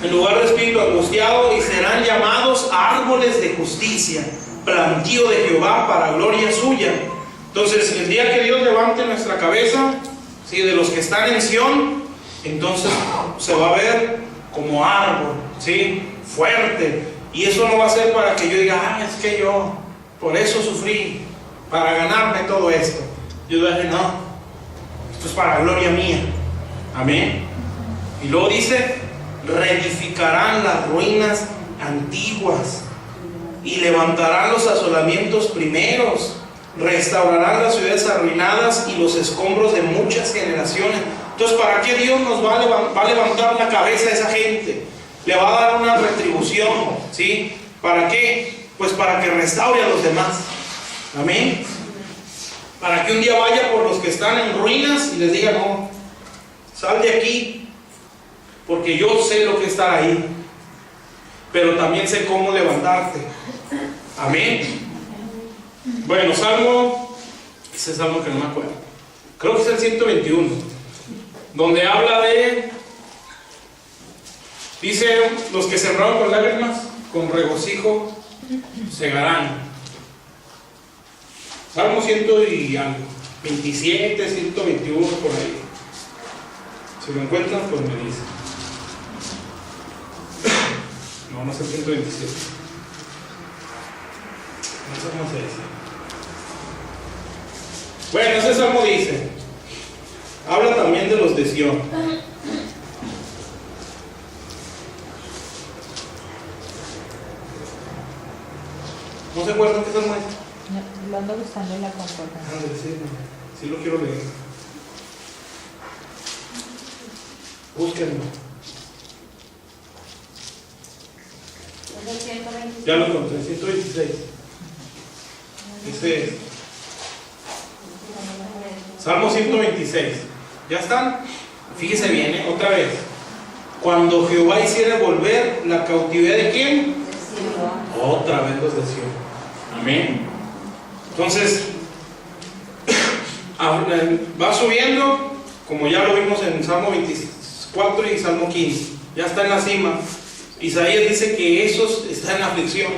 en lugar de espíritu angustiado, y serán llamados árboles de justicia, plantío de Jehová para gloria suya. Entonces el día que Dios levante nuestra cabeza, ¿sí?, de los que están en Sión, entonces se va a ver como árbol, ¿sí?, fuerte. Y eso no va a ser para que yo diga, es que yo por eso sufrí, para ganarme todo esto. Yo dije, no, esto es para gloria mía. Amén. Y luego dice, reedificarán las ruinas antiguas y levantarán los asolamientos primeros, restaurarán las ciudades arruinadas y los escombros de muchas generaciones. Entonces, ¿para qué Dios nos va a levantar la cabeza a esa gente? Le va a dar una retribución, ¿sí? ¿Para qué? Pues para que restaure a los demás. Amén. Para que un día vaya por los que están en ruinas y les diga, no, sal de aquí, porque yo sé lo que es estar ahí, pero también sé cómo levantarte. Amén. Bueno, salmo, ese salmo que no me acuerdo, creo que es el 121, donde habla de, dice, los que sembraron con lágrimas, con regocijo segarán. Salmo 100 y algo, 127, 121, por ahí. Si lo encuentran, pues me dicen. No es el 127. No sé cómo se dice. Bueno, ese salmo dice, habla también de los de Sión. ¿No se acuerdan qué salmo es? No, lo ando buscando en la concordancia. Sí lo quiero leer. Búsquenlo. Ya lo encontré, 126. Dice Salmo 126. ¿Ya están? Fíjese bien, otra vez. Cuando Jehová hiciera volver la cautividad de ¿quién? Otra vez los de Sión. Amén. Entonces, va subiendo, como ya lo vimos en Salmo 24 y Salmo 15. Ya está en la cima. Isaías dice que esos están en aflicción.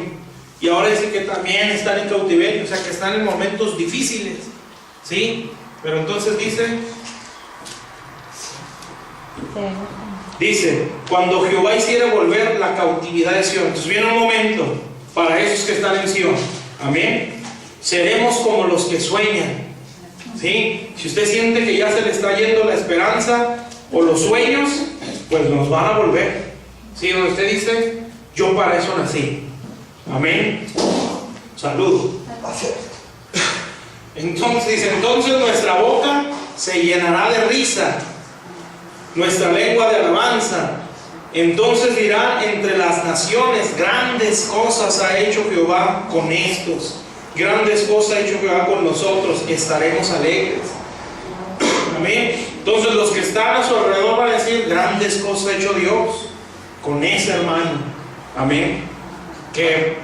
Y ahora dice que también están en cautiverio, o sea que están en momentos difíciles. ¿Sí? Pero entonces dice, cuando Jehová hiciera volver la cautividad de Sión. Entonces viene un momento para esos que están en Sión. Amén. Seremos como los que sueñan. ¿Sí? Si usted siente que ya se le está yendo la esperanza o los sueños, pues nos van a volver. ¿Sí? Donde usted dice, yo para eso nací. Amén. Salud. Entonces dice, entonces nuestra boca se llenará de risa, nuestra lengua de alabanza. Entonces dirán entre las naciones, grandes cosas ha hecho Jehová con estos, grandes cosas ha hecho Jehová con nosotros, estaremos alegres. Amén. Entonces los que están a su alrededor van a decir, grandes cosas ha hecho Dios con ese hermano. Amén. Que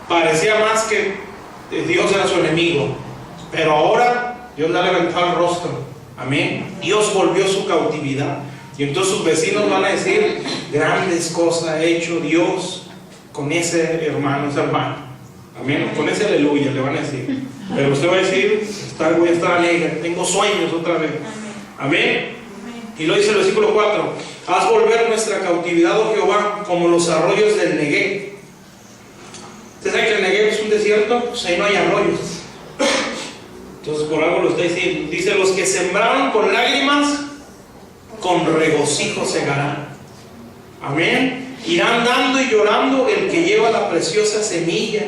parecía más que Dios era su enemigo, pero ahora Dios le ha levantado el rostro. Amén. Dios volvió su cautividad. Y entonces sus vecinos van a decir, grandes cosas ha hecho Dios con ese hermano, ese hermano. Amén. Con ese aleluya le van a decir. Pero usted va a decir, voy a estar alegre, tengo sueños otra vez. Amén. Y lo dice el versículo 4, haz volver nuestra cautividad, oh Jehová, como los arroyos del Negev. ¿Usted sabe que el Negev es un desierto? Pues ahí no hay arroyos. Entonces por algo lo está diciendo. Dice, los que sembraron con lágrimas, con regocijo segarán. Amén. Irán dando y llorando el que lleva la preciosa semilla,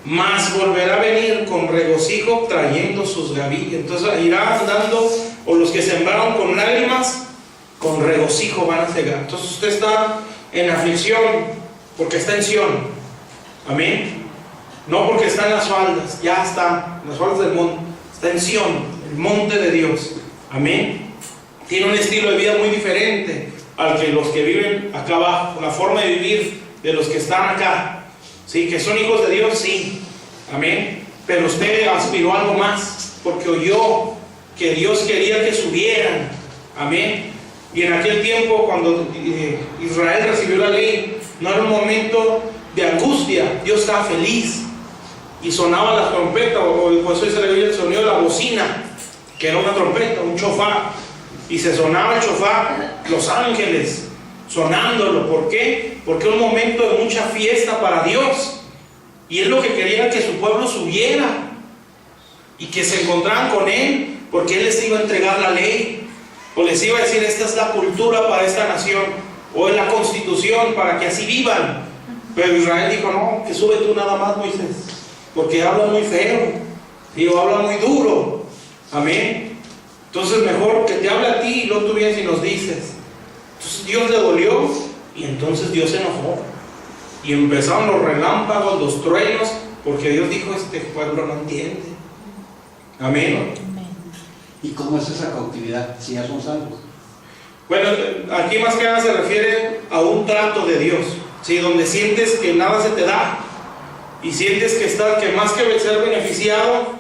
mas volverá a venir con regocijo trayendo sus gavillas. Entonces irán dando, o los que sembraron con lágrimas, con regocijo van a cegar. Entonces usted está en aflicción porque está en Sión. Amén. No porque está en las faldas, ya está en las faldas del monte, está en Sión, el monte de Dios. Amén. Tiene un estilo de vida muy diferente al que los que viven acá abajo, la forma de vivir de los que están acá. Sí, que son hijos de Dios, sí. Amén. Pero usted aspiró a algo más porque oyó que Dios quería que subieran. Amén. Y en aquel tiempo, cuando Israel recibió la ley, no era un momento de angustia. Dios estaba feliz y sonaba la trompeta, o por eso dice la Biblia el sonido de la bocina, que era una trompeta, un shofar. Y se sonaba el shofar, los ángeles sonándolo. ¿Por qué? Porque era un momento de mucha fiesta para Dios. Y Él lo que quería era que su pueblo subiera y que se encontraran con Él, porque Él les iba a entregar la ley, o les iba a decir, esta es la cultura para esta nación, o es la constitución para que así vivan. Pero Israel dijo, no, que sube tú nada más, Moisés, porque habla muy feo, y habla muy duro. Amén. Entonces mejor que te hable a ti y luego tú vienes y nos dices. Entonces Dios le dolió y entonces Dios se enojó. Y empezaron los relámpagos, los truenos, porque Dios dijo, este pueblo no entiende. Amén. ¿Y cómo es esa cautividad si ya son salvos? Bueno, aquí más que nada se refiere a un trato de Dios, ¿sí? Donde sientes que nada se te da y sientes que más que ser beneficiado,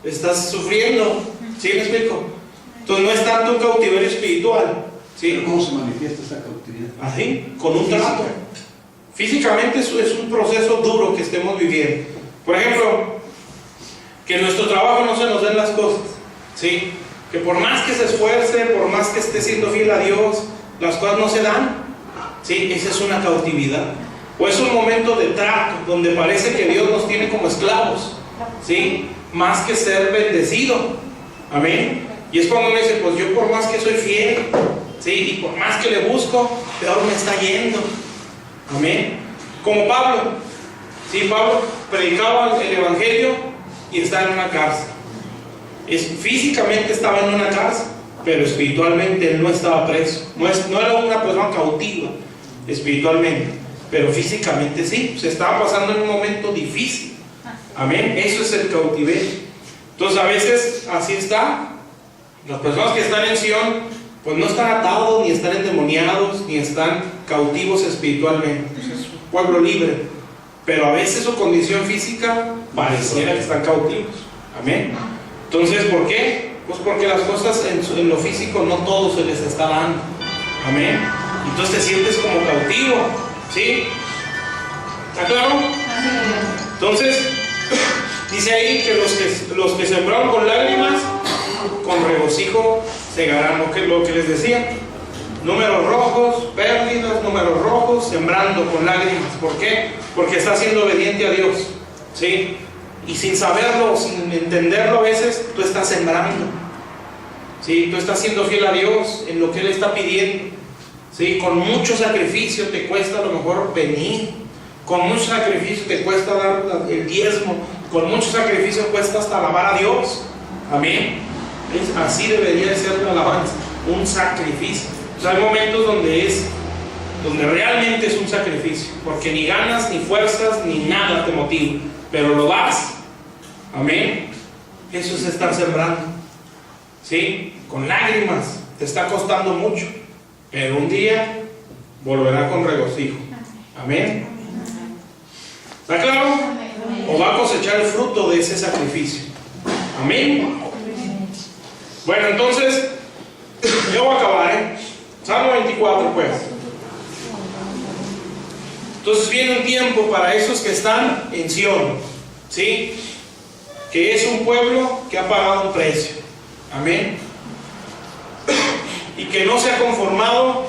estás sufriendo. ¿Sí me explico? Entonces no es tanto un cautiverio espiritual, ¿sí? ¿Cómo se manifiesta esa cautividad? Así, con un trato. Físicamente es un proceso duro que estemos viviendo. Por ejemplo, que en nuestro trabajo no se nos den las cosas. ¿sí? Que por más que se esfuerce, por más que esté siendo fiel a Dios, las cosas no se dan, ¿sí? Esa es una cautividad. O es un momento de trato, donde parece que Dios nos tiene como esclavos, ¿sí? Más que ser bendecido. Amén. Y es cuando uno dice, pues yo por más que soy fiel, ¿sí? Y por más que le busco, peor me está yendo. Amén. Como Pablo, ¿sí? Pablo predicaba el Evangelio y estaba en una cárcel. Físicamente estaba en una cárcel, pero espiritualmente él no estaba preso. No era una persona cautiva espiritualmente, pero físicamente sí. Se estaba pasando en un momento difícil. Amén. Eso es el cautiverio. Entonces a veces así está. Las personas que están en Sion, pues no están atados, ni están endemoniados, ni están cautivos espiritualmente. Es un pueblo libre. Pero a veces su condición física pareciera que están cautivos. Amén. Entonces, ¿por qué? Pues porque las cosas en lo físico no todo se les está dando. Amén. Entonces te sientes como cautivo. ¿Sí? ¿Está claro? Entonces, dice ahí que los que sembraron con lágrimas, con regocijo segarán. Lo que les decía, números rojos, pérdidas, números rojos, sembrando con lágrimas. ¿Por qué? Porque está siendo obediente a Dios, ¿sí? Y sin saberlo, sin entenderlo, a veces tú estás sembrando, ¿sí? Tú estás siendo fiel a Dios en lo que Él está pidiendo, ¿sí? Con mucho sacrificio te cuesta a lo mejor venir, con mucho sacrificio te cuesta dar el diezmo, con mucho sacrificio cuesta hasta alabar a Dios. Amén. Así debería de ser la alabanza, un sacrificio. O sea, hay momentos donde realmente es un sacrificio, porque ni ganas, ni fuerzas, ni nada te motiva, pero lo das. Amén. Eso es estar sembrando, ¿sí? Con lágrimas, te está costando mucho, pero un día volverá con regocijo. Amén. ¿Está claro? O va a cosechar el fruto de ese sacrificio. Amén. Bueno, entonces yo voy a acabar, Salmo 24, pues. Entonces viene un tiempo para esos que están en Sion, ¿sí? Que es un pueblo que ha pagado un precio. Amén. Y que no se ha conformado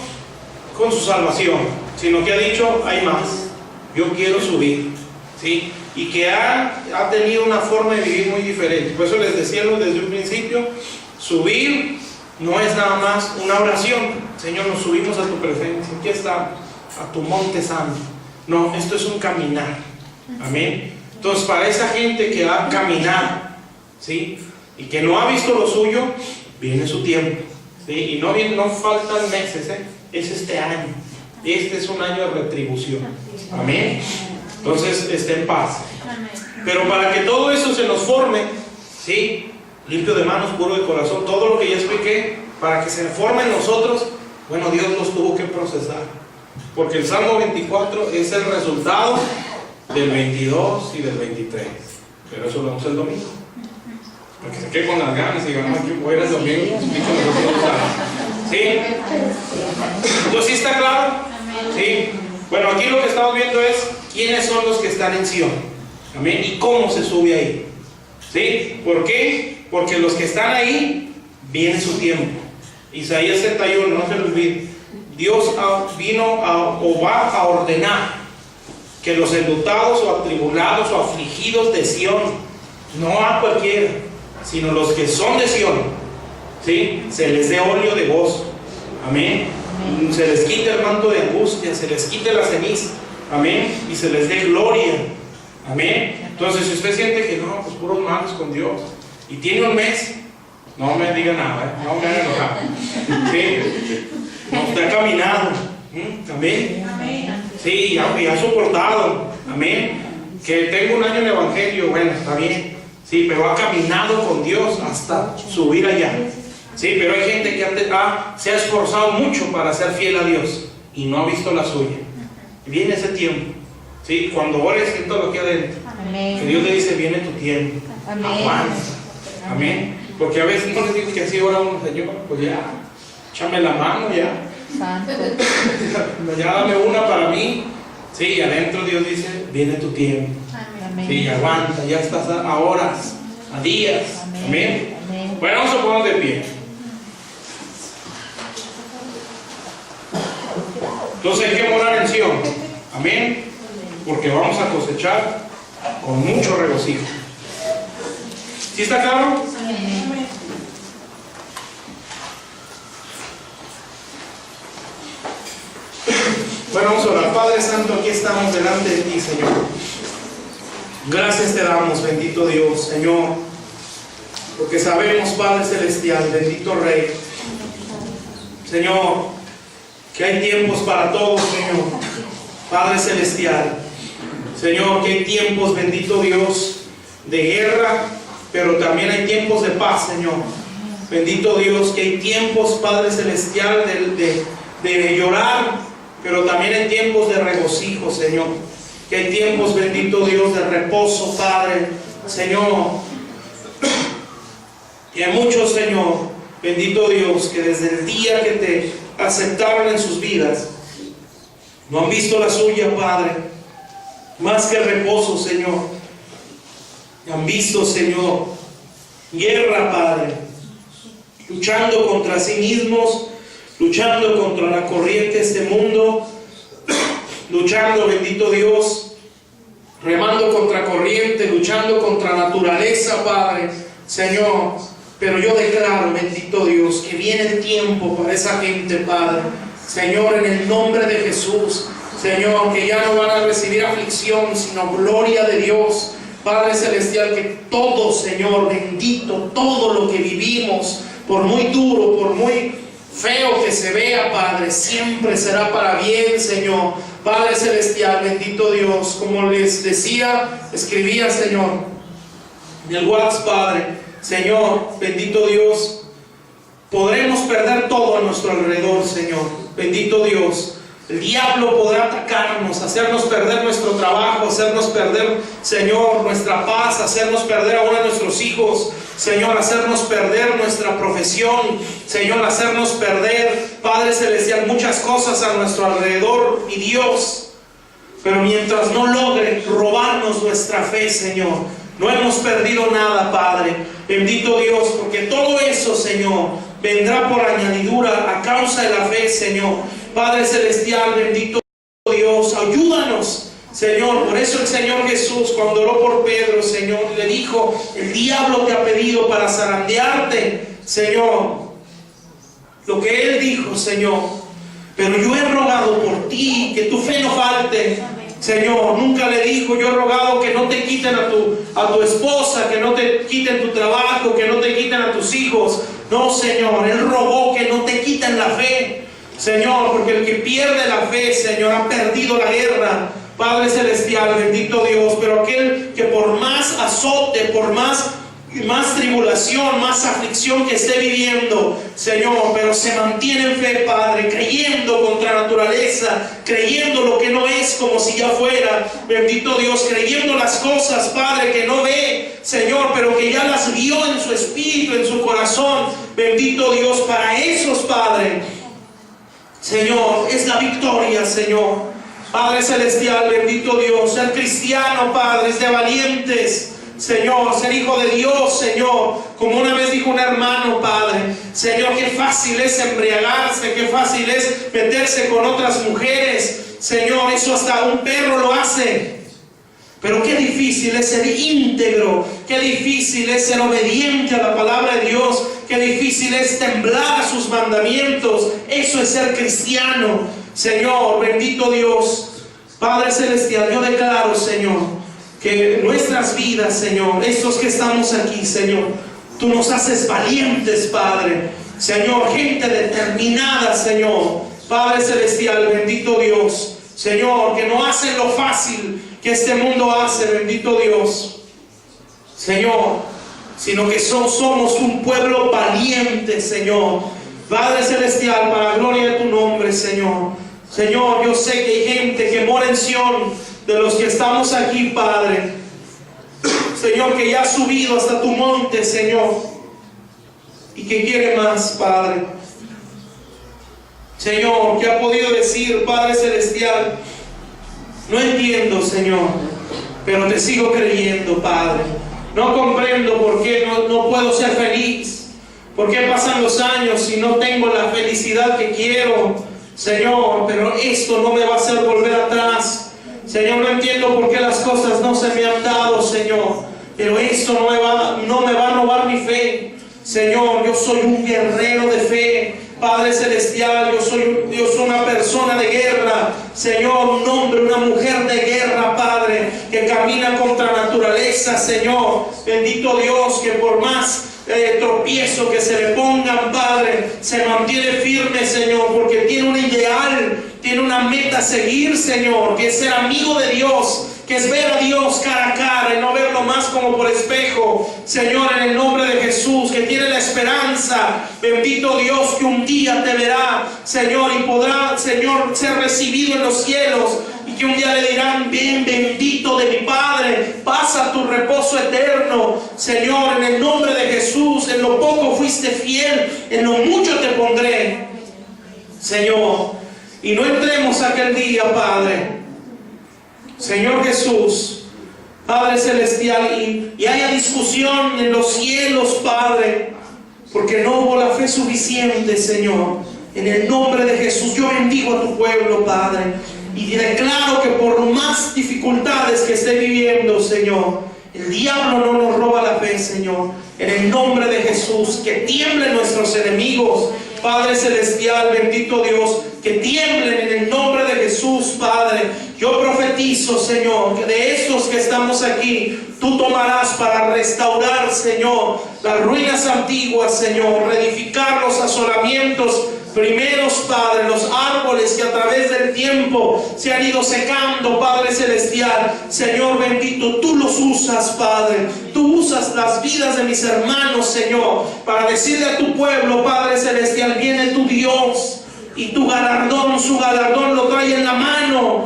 con su salvación, sino que ha dicho, hay más, yo quiero subir, ¿sí? Y que ha tenido una forma de vivir muy diferente. Por eso les decía desde un principio, subir no es nada más una oración. Señor, nos subimos a tu presencia, aquí estamos, a tu monte santo. No, esto es un caminar. Amén. Entonces, para esa gente que ha caminado, ¿sí? Y que no ha visto lo suyo, viene su tiempo, ¿sí? Y no faltan meses, es este año. Este es un año de retribución. Amén. Entonces, esté en paz. Pero para que todo eso se nos forme, ¿sí? Limpio de manos, puro de corazón, todo lo que ya expliqué, para que se forme en nosotros, bueno, Dios los tuvo que procesar. Porque el Salmo 24 es el resultado del 22 y del 23. Pero eso lo vemos el domingo. Porque se quede con las ganas y digan, no, yo voy a ir el domingo, explico los salmos. ¿Sí? Entonces, ¿sí está claro? ¿Sí? Bueno, aquí lo que estamos viendo es quiénes son los que están en Sion. Amén. Y cómo se sube ahí. ¿Sí? ¿Por qué? Porque los que están ahí, viene su tiempo. Isaías 61, no se lo olvide. Dios va a ordenar que los enlutados o atribulados o afligidos de Sion, no a cualquiera, sino los que son de Sion, ¿sí? Se les dé óleo de gozo. Amén. Se les quite el manto de angustia, se les quite la ceniza. Amén. Y se les dé gloria. Amén. Entonces, si usted siente que no, pues puros malos con Dios, y tiene un mes, no me diga nada, no me haga enojar. ¿Sí? No, usted ha caminado. Amén. Sí, y ha soportado. Amén. Que tengo un año en el Evangelio, bueno, está bien. Sí, pero ha caminado con Dios hasta subir allá. Sí, pero hay gente que se ha esforzado mucho para ser fiel a Dios y no ha visto la suya. Viene ese tiempo. Sí, cuando ores, siento lo que adentro. Amén. Que Dios le dice, viene tu tiempo. Amén. Aguanta. Amén. Porque a veces no les digo que así ora uno, Señor, pues ya, échame la mano ya. Santo. Ya dame una para mí. Sí, y adentro Dios dice, viene tu tiempo. Amén. Sí, aguanta, ya estás a horas, a días. Amén. Amén. Bueno, vamos a ponernos de pie. Entonces hay que morar en Sion. Amén. Porque vamos a cosechar con mucho regocijo. ¿Sí está claro? Bueno, vamos a orar. Padre Santo, aquí estamos delante de ti, Señor. Gracias te damos, bendito Dios, Señor, porque sabemos, Padre Celestial, bendito Rey, Señor, que hay tiempos para todos, Señor, Padre Celestial, Señor, que hay tiempos, bendito Dios, de guerra, pero también hay tiempos de paz, Señor. Bendito Dios, que hay tiempos, Padre Celestial, de llorar, pero también hay tiempos de regocijo, Señor. Que hay tiempos, bendito Dios, de reposo, Padre, Señor. Y hay muchos, Señor, bendito Dios, que desde el día que te aceptaron en sus vidas, no han visto la suya, Padre, más que reposo, Señor. Han visto, Señor, guerra, Padre, luchando contra sí mismos, luchando contra la corriente de este mundo, luchando, bendito Dios, remando contra corriente, luchando contra naturaleza, Padre, Señor. Pero yo declaro, bendito Dios, que viene el tiempo para esa gente, Padre, Señor, en el nombre de Jesús, Señor, que ya no van a recibir aflicción, sino gloria de Dios, Padre Celestial, que todo, Señor, bendito, todo lo que vivimos, por muy duro, por muy feo que se vea, Padre, siempre será para bien, Señor. Padre Celestial, bendito Dios, como les decía, escribía, Señor, en el WhatsApp, Padre, Señor, bendito Dios, podremos perder todo a nuestro alrededor, Señor, bendito Dios. El diablo podrá atacarnos, hacernos perder nuestro trabajo, hacernos perder, Señor, nuestra paz, hacernos perder aún a nuestros hijos, Señor, hacernos perder nuestra profesión, Señor, hacernos perder, Padre Celestial, muchas cosas a nuestro alrededor, mi Dios. Pero mientras no logre robarnos nuestra fe, Señor, no hemos perdido nada, Padre, bendito Dios, porque todo eso, Señor, vendrá por añadidura a causa de la fe, Señor. Padre Celestial, bendito Dios, ayúdanos, Señor. Por eso el Señor Jesús, cuando oró por Pedro, Señor, le dijo: el diablo te ha pedido para zarandearte, Señor. Lo que Él dijo, Señor, pero yo he rogado por ti, que tu fe no falte, Señor. Nunca le dijo: yo he rogado que no te quiten a tu esposa, que no te quiten tu trabajo, que no te quiten a tus hijos. No, Señor, Él rogó que no te quiten la fe, Señor, porque el que pierde la fe, Señor, ha perdido la guerra, Padre Celestial, bendito Dios. Pero aquel que por más azote, por más tribulación, más aflicción que esté viviendo, Señor, pero se mantiene en fe, Padre, creyendo contra naturaleza, creyendo lo que no es como si ya fuera, bendito Dios, creyendo las cosas, Padre, que no ve, Señor, pero que ya las vio en su espíritu, en su corazón, bendito Dios. Para esos, Padre, Señor, es la victoria, Señor. Padre Celestial, bendito Dios, ser cristiano, Padre, es de valientes, Señor, ser hijo de Dios, Señor. Como una vez dijo un hermano, Padre, Señor, qué fácil es embriagarse, qué fácil es meterse con otras mujeres, Señor, eso hasta un perro lo hace. Pero qué difícil es ser íntegro, qué difícil es ser obediente a la palabra de Dios, qué difícil es temblar a sus mandamientos. Eso es ser cristiano, Señor, bendito Dios. Padre Celestial, yo declaro, Señor, que nuestras vidas, Señor, estos que estamos aquí, Señor, tú nos haces valientes, Padre, Señor, gente determinada, Señor, Padre Celestial, bendito Dios, Señor, que no hacen lo fácil que este mundo hace, bendito Dios, Señor, sino que somos un pueblo valiente, Señor, Padre Celestial, para la gloria de tu nombre, Señor. Señor, yo sé que hay gente que mora en Sion, de los que estamos aquí, Padre, Señor, que ya ha subido hasta tu monte, Señor, y que quiere más, Padre, Señor, que ha podido decir, Padre Celestial, no entiendo, Señor, pero te sigo creyendo, Padre. No comprendo por qué no puedo ser feliz, ¿Por qué pasan los años y no tengo la felicidad que quiero? Señor, pero esto no me va a hacer volver atrás. Señor, no entiendo por qué las cosas no se me han dado, Señor. Pero esto no me va a robar mi fe. Señor, yo soy un guerrero de fe. Padre Celestial, yo soy una persona de guerra. Señor, un hombre, una mujer de guerra, Padre, que camina contra naturaleza, Señor. Bendito Dios, que por más tropiezo que se le pongan, Padre, se mantiene firme, Señor, porque tiene un ideal, tiene una meta a seguir, Señor, que es ser amigo de Dios, que es ver a Dios cara a cara y no verlo más como por espejo. Señor, en el nombre de Jesús, que tiene la esperanza, bendito Dios, que un día te verá, Señor, y podrá, Señor, ser recibido en los cielos, y que un día le dirán: bien, bendito de mi Padre, pasa tu reposo eterno. Señor, en el nombre de Jesús, en lo poco fuiste fiel, en lo mucho te pondré, Señor. Y no entremos aquel día, Padre, Señor Jesús, Padre Celestial, y haya discusión en los cielos, Padre, porque no hubo la fe suficiente, Señor. En el nombre de Jesús, yo bendigo a tu pueblo, Padre, y declaro que por más dificultades que esté viviendo, Señor, el diablo no nos roba la fe, Señor. En el nombre de Jesús, que tiemblen nuestros enemigos, Padre Celestial, bendito Dios, que tiemblen en el nombre de Jesús, Padre. Yo profetizo, Señor, que de estos que estamos aquí, tú tomarás para restaurar, Señor, las ruinas antiguas, Señor, reedificar los asolamientos primeros, Padre, los árboles que a través del tiempo se han ido secando, Padre Celestial. Señor bendito, tú los usas, Padre. Tú usas las vidas de mis hermanos, Señor, para decirle a tu pueblo, Padre Celestial: viene tu Dios, y tu galardón, su galardón lo trae en la mano.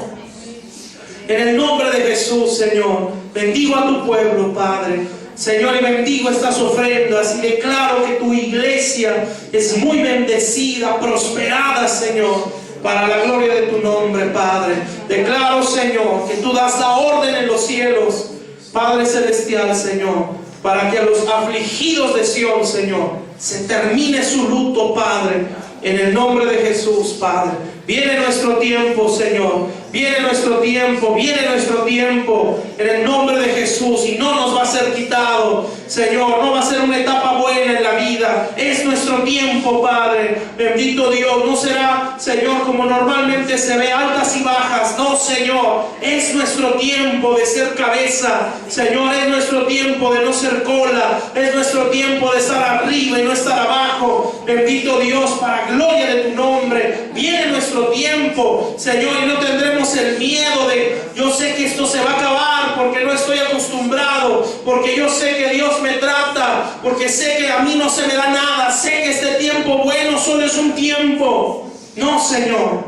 En el nombre de Jesús, Señor, bendigo a tu pueblo, Padre. Señor, y bendigo estas ofrendas y declaro que tu iglesia es muy bendecida, prosperada, Señor, para la gloria de tu nombre, Padre. Declaro, Señor, que tú das la orden en los cielos, Padre Celestial, Señor, para que a los afligidos de Sión, Señor, se termine su luto, Padre, en el nombre de Jesús, Padre. Viene nuestro tiempo, Señor. Viene nuestro tiempo, viene nuestro tiempo, en el nombre de Jesús, y no nos va a ser quitado, Señor. No va a ser una etapa buena en la vida. Es nuestro tiempo, Padre. Bendito Dios. No será, Señor, como normalmente se ve, altas y bajas. No, Señor. Es nuestro tiempo de ser cabeza, Señor. Es nuestro tiempo de no ser cola. Es nuestro tiempo de estar arriba y no estar abajo. Bendito Dios, para gloria de tu nombre. Viene nuestro tiempo, Señor, y no tendremos el miedo de: yo sé que esto se va a acabar porque no estoy acostumbrado, porque yo sé que Dios me trata, porque sé que a mí no se me da nada, sé que este tiempo bueno solo es un tiempo. No, Señor.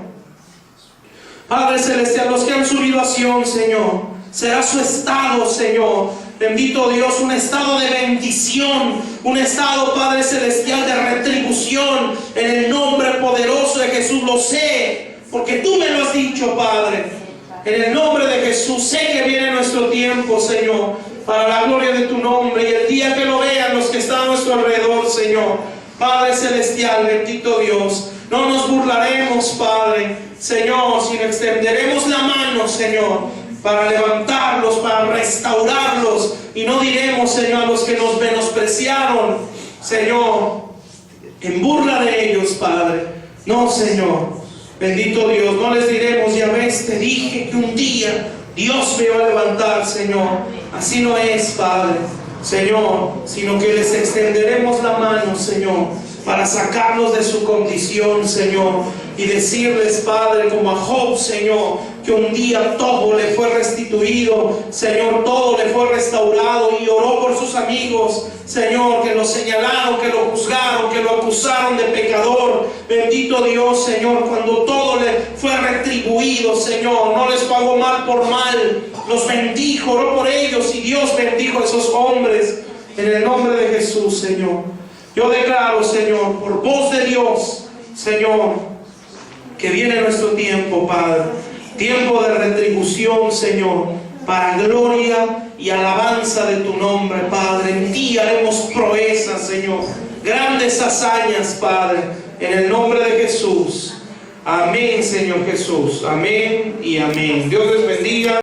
Padre Celestial, los que han subido a Sión, Señor, será su estado, Señor. Bendito Dios, un estado de bendición, un estado, Padre Celestial, de retribución, en el nombre poderoso de Jesús. Lo sé, porque tú me lo has dicho, Padre. En el nombre de Jesús, sé que viene nuestro tiempo, Señor, para la gloria de tu nombre. Y el día que lo vean los que están a nuestro alrededor, Señor, Padre Celestial, bendito Dios, no nos burlaremos, Padre, Señor, sino extenderemos la mano, Señor, para levantarlos, para restaurarlos. Y no diremos, Señor, a los que nos menospreciaron, Señor, en burla de ellos, Padre. No, Señor, bendito Dios, no les diremos: ya ves, te dije que un día Dios me iba a levantar, Señor. Así no es, Padre, Señor, sino que les extenderemos la mano, Señor, para sacarlos de su condición, Señor, y decirles, Padre, como a Job, Señor, que un día todo le fue restituido, Señor, todo le fue restaurado, y oró por sus amigos, Señor, que lo señalaron, que lo juzgaron, que lo acusaron de pecador. Bendito Dios, Señor, cuando todo le fue retribuido, Señor, no les pagó mal por mal, los bendijo, oró por ellos, y Dios bendijo a esos hombres, en el nombre de Jesús, Señor. Yo declaro, Señor, por voz de Dios, Señor, que viene nuestro tiempo, Padre. Tiempo de retribución, Señor, para gloria y alabanza de tu nombre, Padre. En ti haremos proezas, Señor. grandes hazañas, Padre, en el nombre de Jesús. Amén, Señor Jesús. Amén y amén. Dios les bendiga.